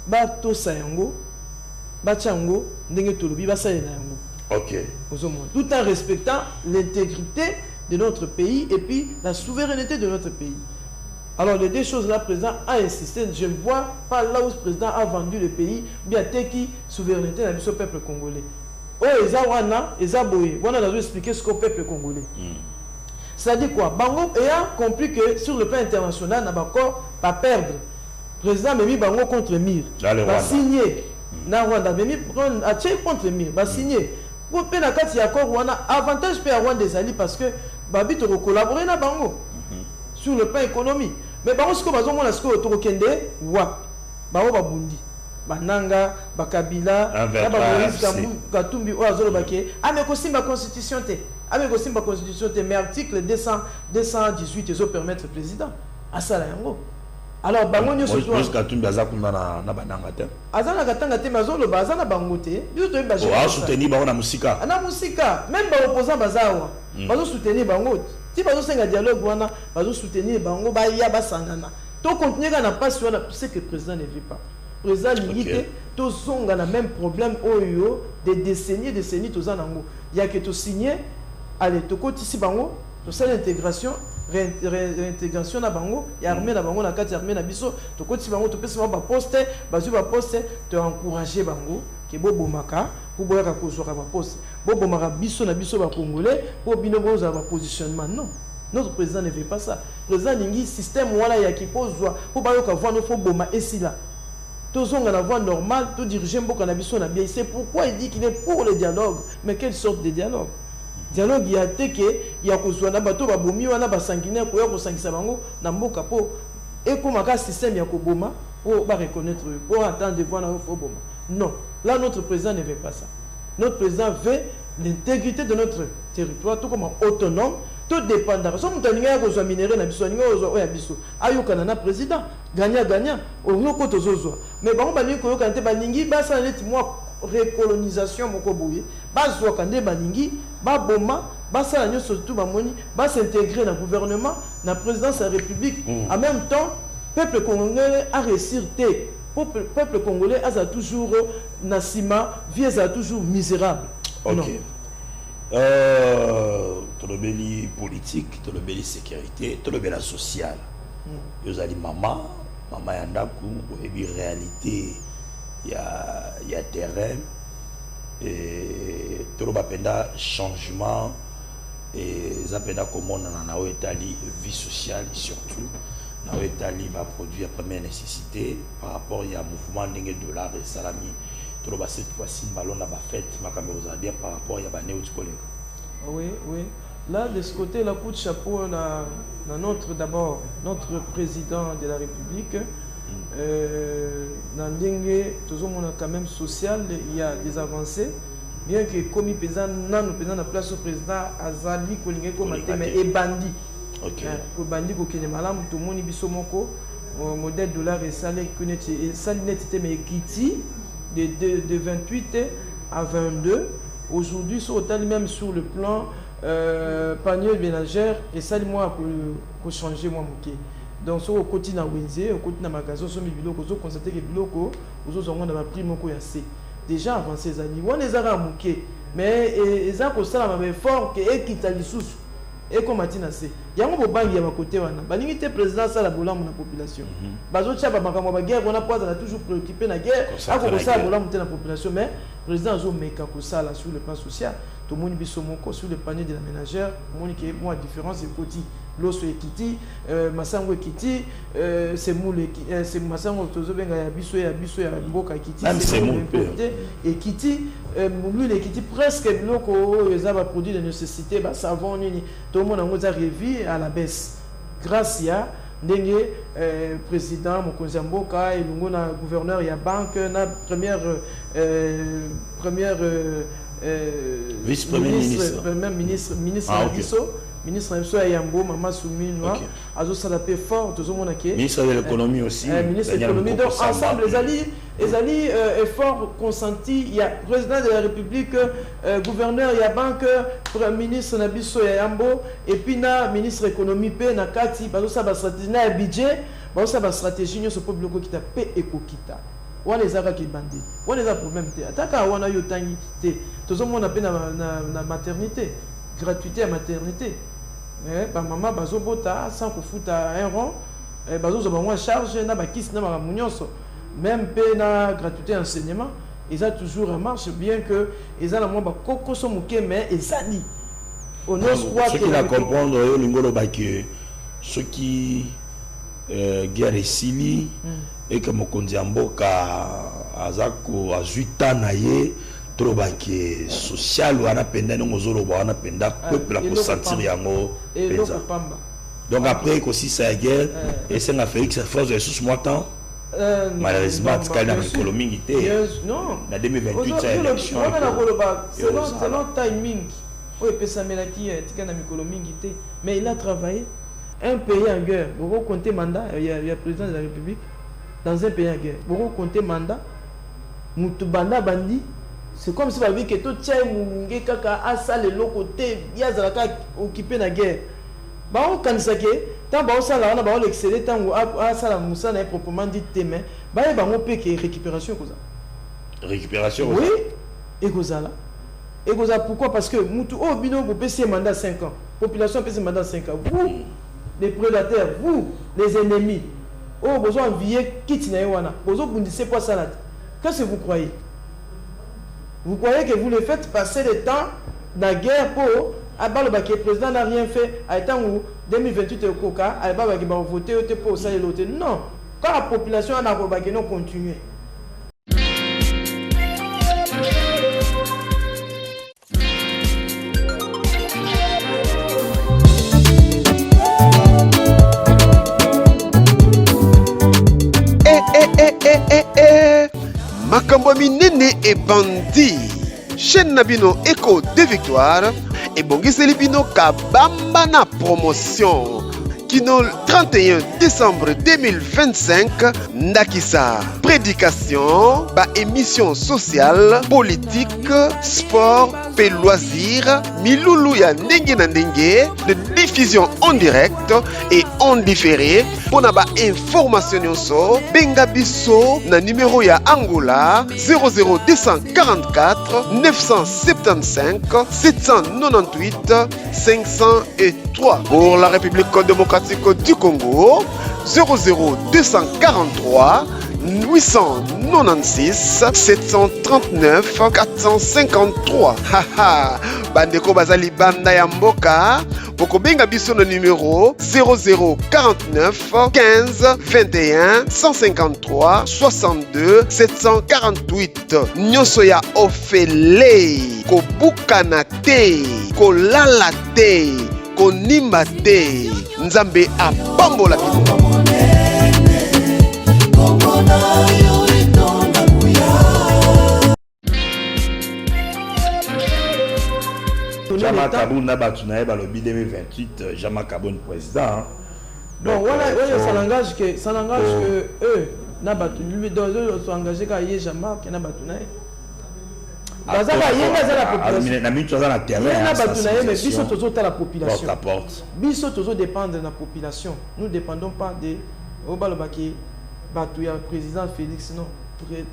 ba to sa yango ba chango ndenge to lobi ba sa yango. Ok. Tout en respectant l'intégrité de notre pays et puis la souveraineté de notre pays. Alors les deux choses là, le président a insisté. Je ne vois pas là où le président a vendu le pays, bien qui souveraineté dans le peuple congolais. Oh, ils ont expliqué ce qu'est le peuple congolais. C'est-à-dire quoi? Bango ayant compris que sur le plan international, n'a pas perdre. Le président a mis Bango contre Mir. Va signer. Na Rwanda, mais contre Mir. Va signer. Pour payer la carte, il y a encore avantage pour avoir des alliés parce que Babi te collaborer na Bango sur le plan économique. Mais Bango ce que Bango on a ce que to kende wa Bango babundi bananga bakabila Moïse Katumbi o azolo baké mais kosimba constitution te kosimba constitution te mais article 218 ils permettre président à ça la yango. Alors bango nyoso to Moïse Katumbi azakunda na bananga te azana katanga te mazolo bazana bango te biso to ba soutenir bango na musika même ba opposant bazawa bazo soutenir bango ti bazo senga dialogue wana bazo soutenir bango ba ya basangana to continuer na passe wana c'est que le président ne veut pas président limité to zonga na même problème oyo des décennies to zanango ya que to signer allez to kotisi bango to ça l'intégration réintégration na bango ya armée na bango na kati armée na biso to kotisi bango to pesa ba poste bazu ba poste to encourager bango ke bobomaka pour boyaka kozwaka ba poste bobomaka biso na biso ba congolais pour bino boza ba positionnement. Non, notre président ne veut pas ça. Le président ningi système wala ya ki pozwa pour bayoka voir no fo boma esila tozonga la voie normale to diriger mboka na biso na bien. C'est pourquoi il dit qu'il est pour le dialogue. Mais quelle sorte de dialogue? Dialogue il y a te que il y a kozwa na bato ba bomi wana ba sanguinaire ko ya ko sangisa bango na mboka po et comme un système ya ko boma pour ba reconnaître pour attendre de voir na fo boma. Non, là notre président ne veut pas ça. Notre président veut l'intégrité de notre territoire tout comme autonome, tout dépendant. Si on a besoin de minerais, on a besoin de président. Gagnant, on a besoin. Mais bon, on a besoin de recolonisation, s'intégrer dans le gouvernement, dans la présidence de la République. En même temps, le peuple congolais a réussi. Le peuple congolais a toujours Nassima, vie a toujours misérable. Ok. Tolobeli politique, tolobeli sécurité, tolobeli sociale. Yozali maman yandaku, oyebi réalité, il y a terrain et tolobapenda changement et zapenda comment na oetali vie sociale surtout. Na oetali va produire première nécessité par rapport il y a mouvement ndenge dollar et salami. Cette fois-ci, ballon n'a pas fait ma caméra par rapport à Bané ou Oui. Là, de ce côté, la coup de chapeau, on a d'abord notre président de la République. Dans Dengue, tout le monde quand même social, il y a des avancées. Bien que comme il pèsant la place au président Azali, et bandit. Ok. Bandit, tout le monde est modèle dollar et salaire, mais Kiti. De 28 à 22. Aujourd'hui, même sur le plan panier ménagère, et ça, moi, pour changer, moi, donc, sur le côté de Windsor, au côté de magasin, sur mes biloko, vous constatez que les biloko, vous avez un prix, déjà avant ces années, on les a ramouqués, mais ils ont ça la fort que équitable sous. Et comme Matina c'est, il y a un peu de côté, il y a président ça la population. Bazo tchaba makamo ba guerre, on a pas toujours préoccupé la guerre, à cause ça la population, mais le président zo meka ko ça là sur le plan social, tout le monde bisomoko sur le panier de la ménagère, mon qui moi différence c'est côté l'osso ekiti, masango ekiti, c'est moule c'est masango tozo benga ya biso ya mboka ekiti, c'est moule ekiti l'huile ekiti presque biloko les a produits de nécessité, savon nini tout le monde a revu à la baisse grâce à ndenge président mokonzi mboka elungo na gouverneur ya banque na première vice-premier ministre ministre ministre ya Yambo Mama Souminwa azosala pe fort tozomona ke ministre de l'économie aussi ministre de l'économie donc ensemble les alliés effort consenti il y a président de la République gouverneur ya banque ministre na biso ya Yambo et puis na ministre économie pe na kati bazosala stratégie na budget bazosala stratégie nyo so peuple ko kita pe ekokita wana ezaka ki bandi wana eza problème te ataka wana yo tangi te tozomona pe na maternité gratuité à maternité ba maman bazobota sans kofuta un rond bazozo ba moi charge na ba kisi na ba munyonso même pe na gratuité enseignement ils a toujours en marche bien que ils a la moi ba kokoso muke mais ezali on ose croire que la comprendre yo lingolo ba que ceux qui guerre esili et que mokonzi mboka azako azuita na ye troba ki social wana penda ngozolo wana penda peuple ko sentir yango penza donc après aussi ça guerre et c'est na Félix force de sous moi temps malheureusement tika na mikolo mingi te non na 2028 ça élection selon timing o pesa melaki tika na mikolo mingi te mais il a travaillé un pays en guerre vous comptez mandat il y a président de la République dans un pays en guerre vous comptez mandat mutu banda bandi. C'est comme si que tout tient munge kaka asa le côté yazalaka occupé na guerre. Ba on kanisake tant ba osala na ba on exceller tant asa la musa na proprement dit témoin. Ba ba on peut que récupération koza. Récupération. Oui. Et kozala. Et koza pourquoi parce que mutu o bino vous payez mandat 5 ans. Population paye mandat 5 ans. Vous les prédateurs, vous les ennemis. Oh besoin envier quitte na wana. Besoin bundise pas salade. Qu'est-ce que vous croyez? Vous croyez que vous le faites passer le temps dans la guerre pour le président n'a rien fait à temps où 2028 au Coca, il va voter pour ça et l'autre. Non, quand la population a non continuer. Makambo minene et bandi chaîne nabino Echo de Victoire et bongiseli bino kabamba na promotion kino 31 décembre 2025 ndakisa prédication ba émission sociale politique sport pe loisir milulu ya ndenge na ndenge de diffusion en direct et en différé pona ba information nyonso benga biso na numéro ya Angola 00244 975 798 503 pour la République démocratique du Congo 00243 896 739 453. Haha, bandeko bazali banda ya mboka boko benga biso no numéro 0049 15 21 153 62 748. Nyoso ya ofele kobukana te kolala te konimba te nzambe apambola bino. Jama Kaboun na batunaye balobi 2028 Jama Kaboun président. Bon voilà ça n'engage que eux na batu lui doivent s'engager ka yé Jama que na batunaye. Bazaka yenga za la population. Na mintu za na terrain. Na batunaye mais biso tozo ta la population. Porte à porte. Biso tozo dépendre de la population. Nous dépendons pas de Obalobaki batu ya président Félix non.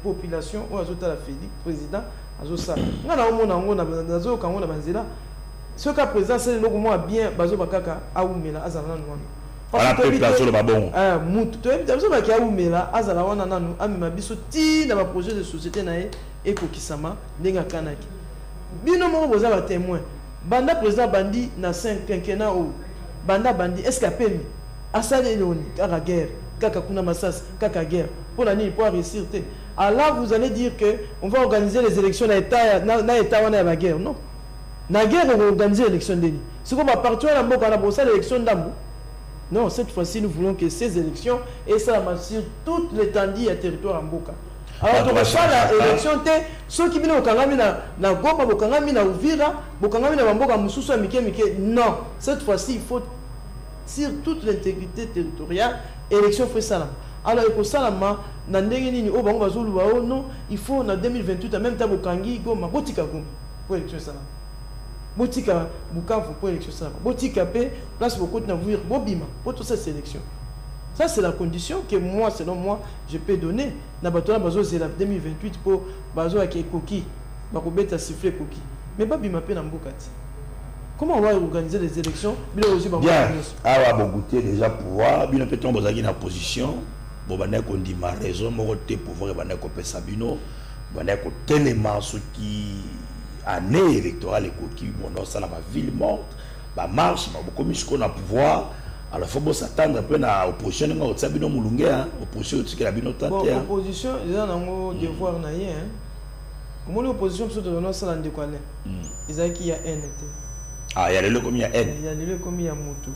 Population ou azota la Félix président azosa. Ngana omona ngona nazo kangona banzela. Ce cas présent c'est le moment bien bazo bakaka aumela azala nanu. Voilà peuple azolo babon. Mutu to bazo bakaya aumela azala wana nanu amema biso ti na ba projet de société na ye ekokisama ndenga kanaki. Bino mo boza ba témoin. Banda président bandi na 5 quinquennat o. Banda bandi est-ce qu'il a permis asale loni kaka guerre, kaka kuna masas, kaka guerre. Pour la nuit pour réussir. Alors vous allez dire que on va organiser les élections na état wana ya guerre. Non. Na guerre on va organiser l'élection d'Eli. Ce qu'on va partir à la mboka na bossa l'élection d'ambu. Non, cette fois-ci, nous voulons que ces élections, et ça sur toute l'étendue du territoire en Boka. Alors, tu vois la élection, ceux qui viennent au Kangami na Goma, au Kangami na Uvira, au Kangami na Bamboka, Moussoussa, Mike. Non, cette fois-ci, il faut, sur toute l'intégrité territoriale, élection fait ça. Alors, il faut ça, il faut en 2028, en même temps, au Kangi, Goma, Botika Goma, pour élection ça. Botika Bukavu pour élection ça. Botika P, place pour côté Navouir, Bobima, pour toute cette élection. Ça, c'est la condition que moi, selon moi, je peux donner. Nabatola Bazo, c'est la 2028 pour Bazo avec Koki, Bakobeta siffler Koki. Mais pas Bima P Nambokati. Comment on va organiser les élections? Bien, ah, bon goûter déjà pouvoir. Bien, peut-être on va dans la position. Bon, on dit ma raison, mon côté pouvoir, on va couper Sabino, on va tellement ce qui année électorale et Koki, bon, ça la ville morte, bah marche, bah beaucoup mieux qu'on a pouvoir. Alors, il faut s'attendre un peu à l'opposition. L'opposition, il y a l'opposition, il y a un devoir. Comment l'opposition peut se donner ça dans le décollé? Il y a N. Ah, il y a le comme il y a N. Il y a le comme il y a Moutou.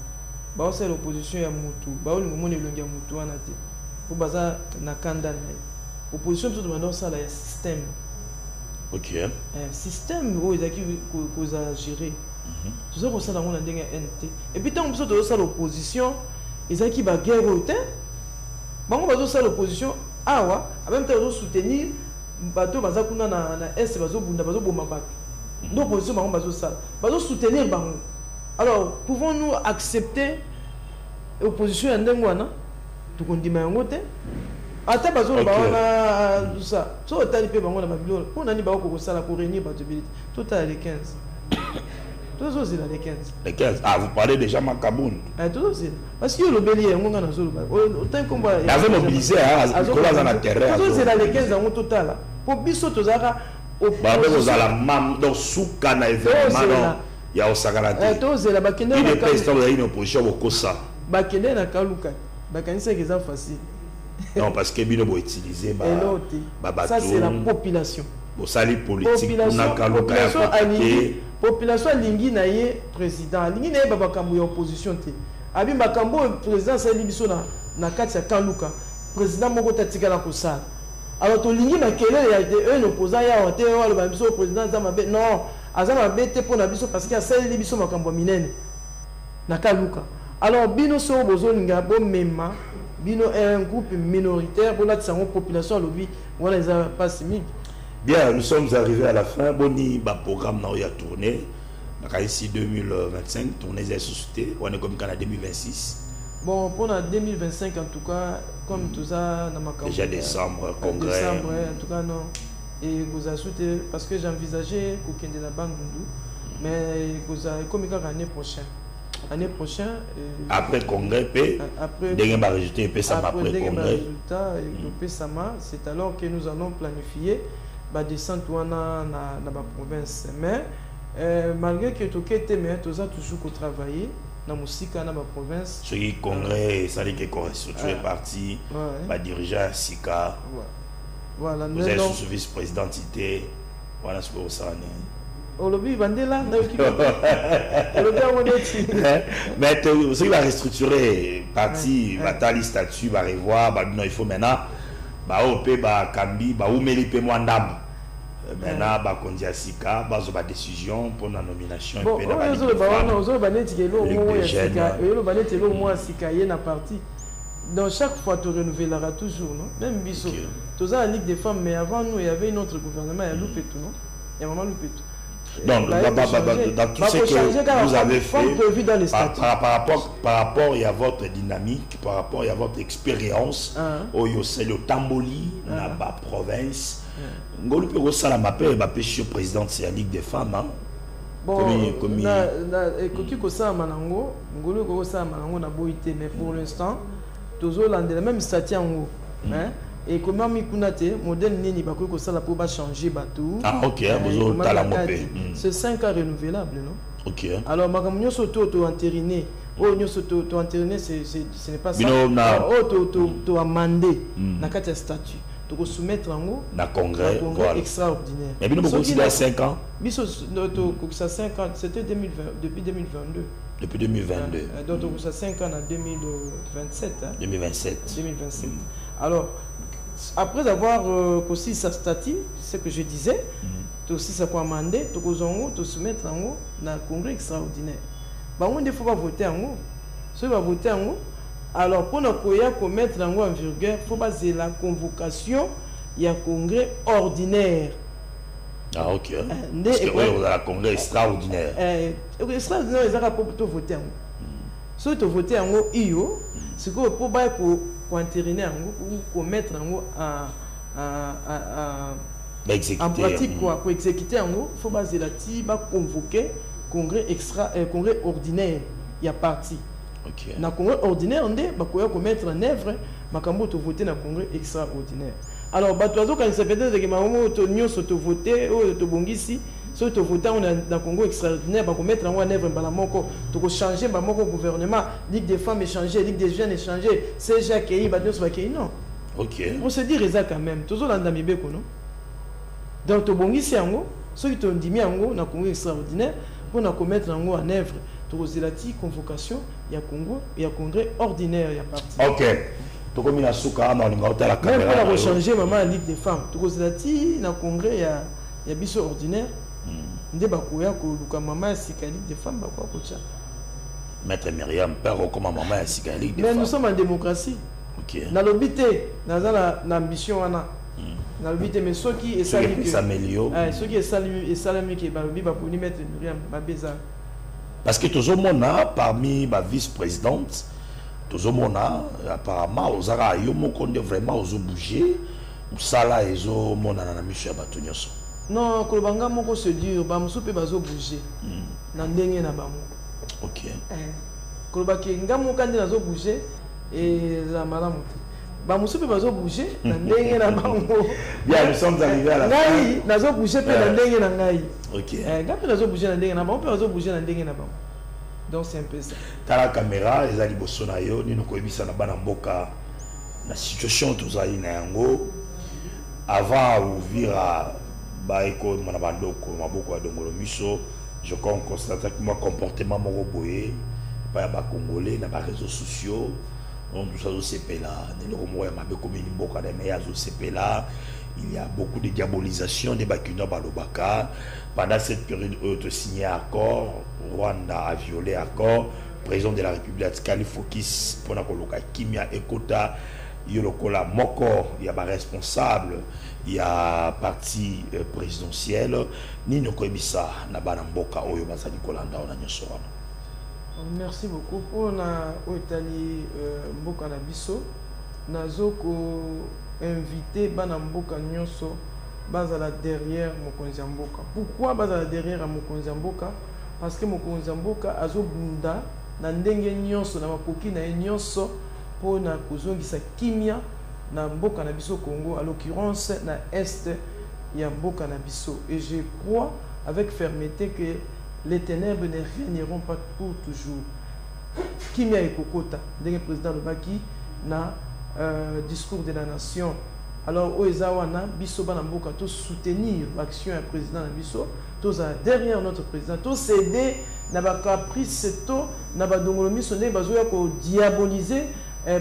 Bah, c'est l'opposition, il y a Moutou. Bah, le moment où il y a Moutou, on a dit. Pour baser na Kanda. L'opposition peut se donner ça dans le système. Ok. Système où il y a qui vous a géré. Tout ça, ça, on a des NT. Et puis, tant que vous avez l'opposition, ils ont qui va guerre au temps. On va faire l'opposition. Ah, ouais. En même temps, on va soutenir. Bateau, baza kuna na S, bazo bunda, bazo bomba bateau. L'opposition, on va faire ça. Bazo soutenir. Alors, pouvons-nous accepter l'opposition en Dengwana? Tout qu'on dit, mais en côté. Attends, bazo, tout ça. Tout le temps, il peut y avoir la Babylone. On a dit, ça la pour réunir, tout à les 15. Tous les 15. Les 15. Ah, vous parlez déjà Makaboun. Tous parce que le bélier, on a autant qu'on va. Il avait mobilisé à la terre. Tous les 15 en total. Pour Bissot, tous la mam dans Soukana événement. Il y a Osagalati. Tous la Bakende. Il est président de une opposition au Kosa. Bakende na Kaluka. Bakende, c'est facile. Non, parce que Bino va utiliser. Ça, c'est la population. Au sali politique. Population lingi na ye président lingi na ye baba kambo ya opposition te abi makambo président sa libiso na kati ya Kaluka président moko tatika la kosala alors to lingi na kelele ya un opposant ya ote wala ba biso président za mabe non azama bete pour na biso parce que ya sa libiso makambo minene na Kaluka alors bino so bozo linga bo mema bino un groupe minoritaire pour la population lobby wala za pas simique. Bien, nous sommes arrivés à la fin. Boni, le programme a tourné. Ici 2025, tourné des sociétés. On est comme en 2026. Bon, pour 2025, en tout cas, comme tout ça, déjà décembre, congrès. Décembre, en tout cas, non. Et vous avez souhaité, parce que j'envisageais qu'aucun de la banque, mais vous avez comme l'année prochaine. L'année prochaine. Après congrès, après résultat, c'est alors que nous allons planifier la descente dans la province. Mais malgré que tout était, mais tout ça toujours qu'on travaille dans la musique dans la province. Ce qui congrès, ça dit que constitué parti, le dirigeant Sika. Voilà. Vous êtes sous vice-présidentité. Voilà ce que vous savez. Aujourd'hui, Bandela, mais ce qui va restructurer parti, va statut, va revoir, il faut maintenant, Kambi, maintenant, Kondiasika, la décision pour la nomination. Donc chaque fois, tu renouvelleras toujours, non? Même Bissot. Tu as la Ligue des femmes, mais avant nous, il y avait notre gouvernement, il y a loupé tout, non? Il y a vraiment loupé tout. Donc, dans tout ce que vous avez fait, par rapport à votre dynamique, par rapport à votre expérience, c'est le Tamboli, la province, vous pouvez aussi la pêche président de la Ligue des femmes. Bon, mais pour l'instant, toujours même statut en haut. Et comment Mikunate, modèle Nini, que ça pour changer bateau. Ah, ok, c'est 5 ans renouvelables, non? Ok. Alors, Magamio Soto entériné. Oh, nous entériné, ce n'est pas ça. Oh, tu as amendé dans 4 statuts. tu soumettre en haut na congrès voilà. Extraordinaire. Mais bien beaucoup il y a 5 ans. Biso ça 5 ans, c'était 2020 depuis 2022. Depuis 2022. Donc ça 5 ans en 2027 hein. 2027. Alors après avoir aussi sa statut, ce que je disais, tu aussi ça quoi mandé, tu soumettre en haut dans le congrès extraordinaire. Bah on ne faut pas voter en haut. Si on va voter en haut, alors pour nous mettre en haut en vigueur, il faut baser la convocation, il y a un congrès ordinaire. Ah ok. Parce que on a un congrès extraordinaire. Extraordinaire, ils ont pour voter en haut. Si tu votes en haut, c'est que pour entériner en haut, pour mettre en haut en pratique quoi, pour exécuter en haut, il faut baser la convoquer congrès congrès ordinaire, il y a parti. Okay. Na congrès ordinaire on dit bah mettre en œuvre makambo to voter na congrès extraordinaire. Alors bah toi quand ça peut-être que maman to nyonso to voter ou to bongisi so to voter on dans congrès extraordinaire bah mettre en œuvre bah moko to changer bah moko gouvernement ligue des femmes échanger ligue des jeunes échanger c'est Jacques bah nyonso ba kei non. OK. On se dit ça quand même toujours dans mibeko non. Donc to bongisi yango so to ndimi yango na congrès extraordinaire pour na mettre en œuvre Torozilati, convocation, il y a Congo, il y a congrès ordinaire, il y a parti. Ok. Donc, il y a Souka, on a la caméra. Même pour changer maman Ligue des femmes. Torozilati, dans le congrès, il y a biso ordinaire. Ndé bakoya ko luka maman Sika Ligue des femmes, bakwa kocha. Maître Myriam, père comment maman Sika Ligue des femmes. Mais nous sommes en démocratie. Ok. Dans l'obité, dans l'ambition, dans l'obité, mais ceux qui s'améliorent. Ceux qui salami qui babi bakoni Maître Myriam babeza. Parce que tout le monde parmi ma vice-présidente, tout le monde apparemment, aux Araïos, on est vraiment aux bouger, ou ça là, ils ont mon mission à Batonyoso. Non, Kolobanga moko se dire, bamuso pe bazo bouger. Na ndenge na bamu. OK. Kolobaki ngamo kandi nazo bouger et la malamu. Bamuso pe bazo bouger na ndenge na bamu. Bien, nous sommes arrivés à la fin. Ngai nazo bouger pe na ndenge na ngai. OK. Ngapi nazo bouger na ndenge na bamu, pe bazo bouger na ndenge na bamu. Donc c'est un peu ça. Dans la caméra, les ali bosona yo, ni noko ebisa na bana mboka na situation tozali na yango avant ouvira ba eko mana bandoko maboko ya dongolo miso, je constate que mon comportement moko boye pa ba congolais na ba réseaux sociaux, on tout ça se pela, ne le moya mabe comme ni mboka na meya zo se pela. Il y a beaucoup de diabolisation des Bakuna Balobaka. Pendant cette période où tu signé accord, Rwanda a violé accord. Président de la République, Kali Fokis, pour la Kimia Ekota, Yolokola Moko, il y a des responsables, il y a parti présidentiel. Nino Koebisa, Nabanamboka, Oyo Basadi Kolanda, on a Nyosora. Merci beaucoup. Pour la Oetali Mboka Nabiso, Nazoko. Invité Banamboka Nyonso bazala derrière Mokonzi Mboka. Pourquoi bazala derrière Mokonzi Mboka? Parce que Mokonzi Mboka azobunda na ndenge nyonso na makoki na nyonso pour na kozongisa kimia na mboka na biso Congo, à l'occurrence na est ya mboka na biso. Et je crois avec fermeté que les ténèbres ne régneront pas pour toujours. Kimia ekokota ndenge président Lobaki na discours de la nation. Alors, Oezawana, Biso Banamboka, tous soutenir l'action du président Biso, tous derrière notre président, tous céder, n'a pas caprice, n'a pas d'ongolomi, sonné, bazoya ko diaboliser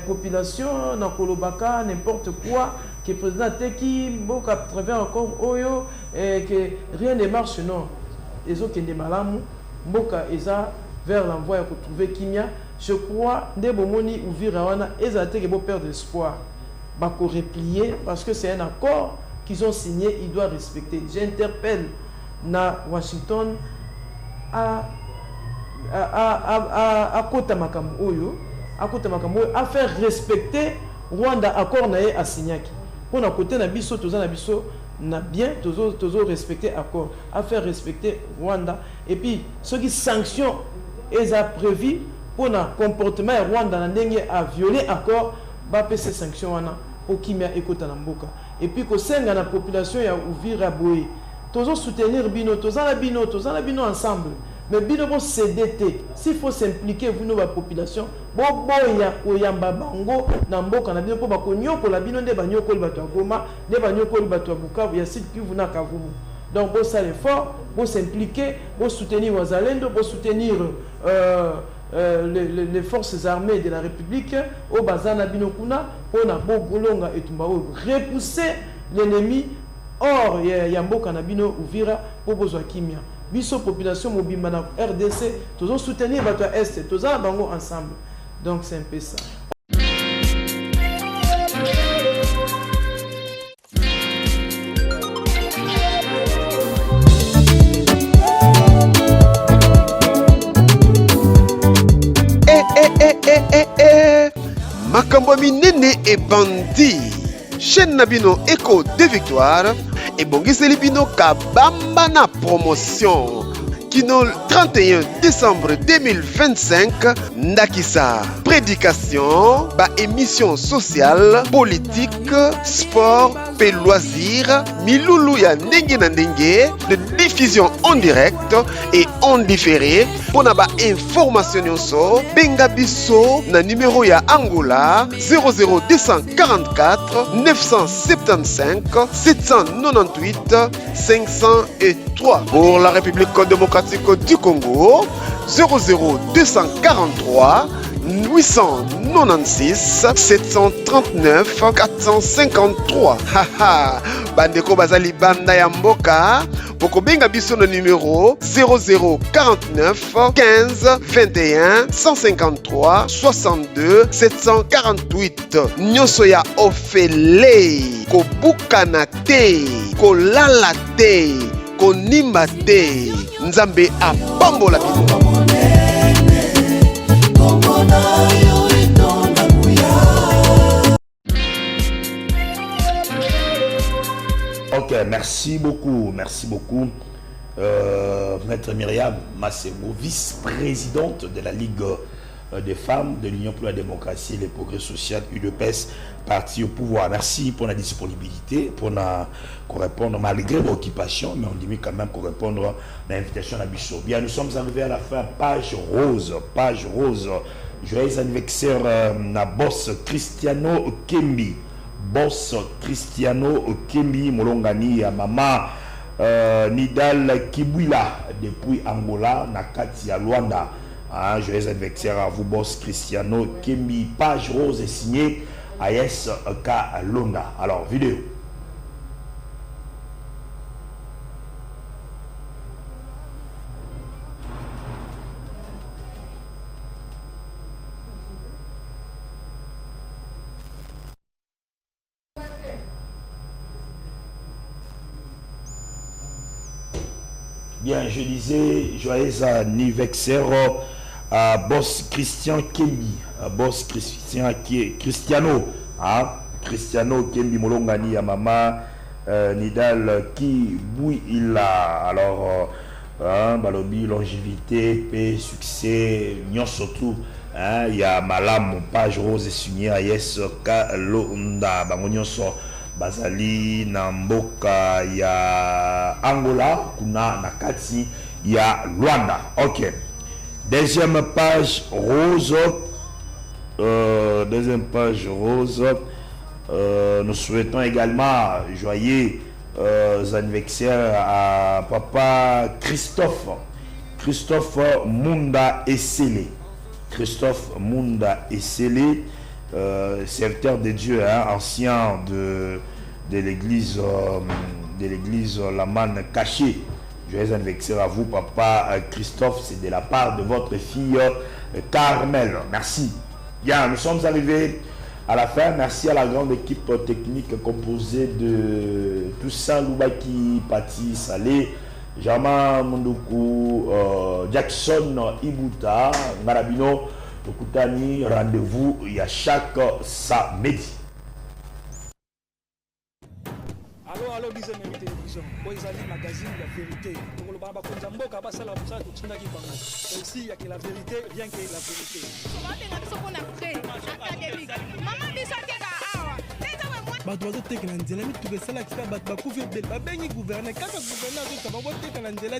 population, n'a kolobaka, n'importe quoi, que le président Teki, Mboka, à travers encore Oyo, que rien ne marche, non. Les autres qui sont malamu, Mboka, Eza, vers l'envoi pour trouver Kimia. Je crois que Nebomoni ou Virawana, ils ont perdre l'espoir. Ils vont replier parce que c'est un accord qu'ils ont signé, ils doivent respecter. J'interpelle na Washington à Kota Makambo Oyo, à faire respecter Rwanda accord na a signé. Pour na côté na biso, tous na biso na bien, tous respecter accord, à faire respecter Rwanda. Et puis ceux qui sanctionnent, ils ont prévu pour le comportement Rwanda a violé l'accord, il y a ces sanctions pour Kimia Ekota Namboka. Et puis, que la population a ouvert à Boé. Tous soutenir Bino, tous la Bino ensemble. mais bino bon CDT s'il faut s'impliquer vous nos population boya oyamba bango na mboka na bino po bakonyokola bino nde banyokoli bato ya Goma nde banyokoli bato ya Bukavu ya Sud Kivu na Kavumu. Donc bon ça l'effort, bon s'impliquer, bon soutenir Wazalendo, bon soutenir les forces armées de la République au Bazana Binokuna pour na Bogolonga et Tumbao repousser l'ennemi hors Yambo Kanabino Uvira pour besoin kimia. Biso population mobimba na RDC, tous soutenir bato Est, tous bango ensemble. Donc c'est un peu ça. Makambo minene et bandi chaîne Nabino Echo de Victoire et bongiseli bino kabamba na promotion kino 31 décembre 2025 Ndakisa prédication ba émission sociale politique sport et loisirs milulu ya ndenge na ndenge de diffusion en direct et en différé pour na ba information nyonso benga biso na numéro ya Angola 00244 975 798 503 pour la République démocratique du Congo 00243 896 739 453. Haha, bandeko bazali banda ya mboka poko benga biso na numéro 0049 15 21 153 62 748. Nyonso ya ofele kobukana te kolala te konimba te nzambe apambola bino. Ok, merci beaucoup, Maître Myriam Massemo, vice-présidente de la Ligue des femmes de l'Union pour la démocratie et le progrès social, UDPS, parti au pouvoir. Merci pour la disponibilité, pour répondre malgré l'occupation, mais on dit quand même pour répondre à l'invitation à Bissot. Bien, nous sommes arrivés à la fin, page rose. Joyeux anniversaire à boss Cristiano Kembi. Boss Cristiano Kembi Molongani à maman Nidal Kibwila depuis Angola, Nakati à Luanda. Joyeux anniversaire à vous, boss Cristiano Kembi. Page rose est signée AS K Londa. Alors, vidéo. Bien, je disais, joyeux anniversaire à boss Christian Kembi, boss Cristiano Kembi Molongani, à maman Nidal Kibwila. Alors, balobi, longévité, paix, succès, nyon surtout. Il y a malam, page rose et signé à Yes Kalonda, bangonyon so. Bazali na mboka ya Angola kuna nakati ya Luanda. Ok, deuxième page rose, nous souhaitons également joyeux anniversaire à papa Christophe Munda Essele. Serviteur de Dieu, ancien de l'église Laman Caché. Joyeux anniversaire à vous, papa Christophe. C'est de la part de votre fille Carmel. Merci. Bien, nous sommes arrivés à la fin. Merci à la grande équipe technique composée de Toussaint Loubaki, Pati Salé, Jama Munduku, Jackson Ibuta, Marabino. Tokutani, rendez-vous il y a chaque samedi. Allô, deuxième télévision. Boisali magazine la vérité. Pour le baba Konzamboka, Basala Moussa, Tsundaki Bango. Aussi, il y a que la vérité, rien que la vérité. bato bazotekela nzela mitubesala kisa bato bakufi ebele babengi gouverne kaka gouverne azotaba botekela nzela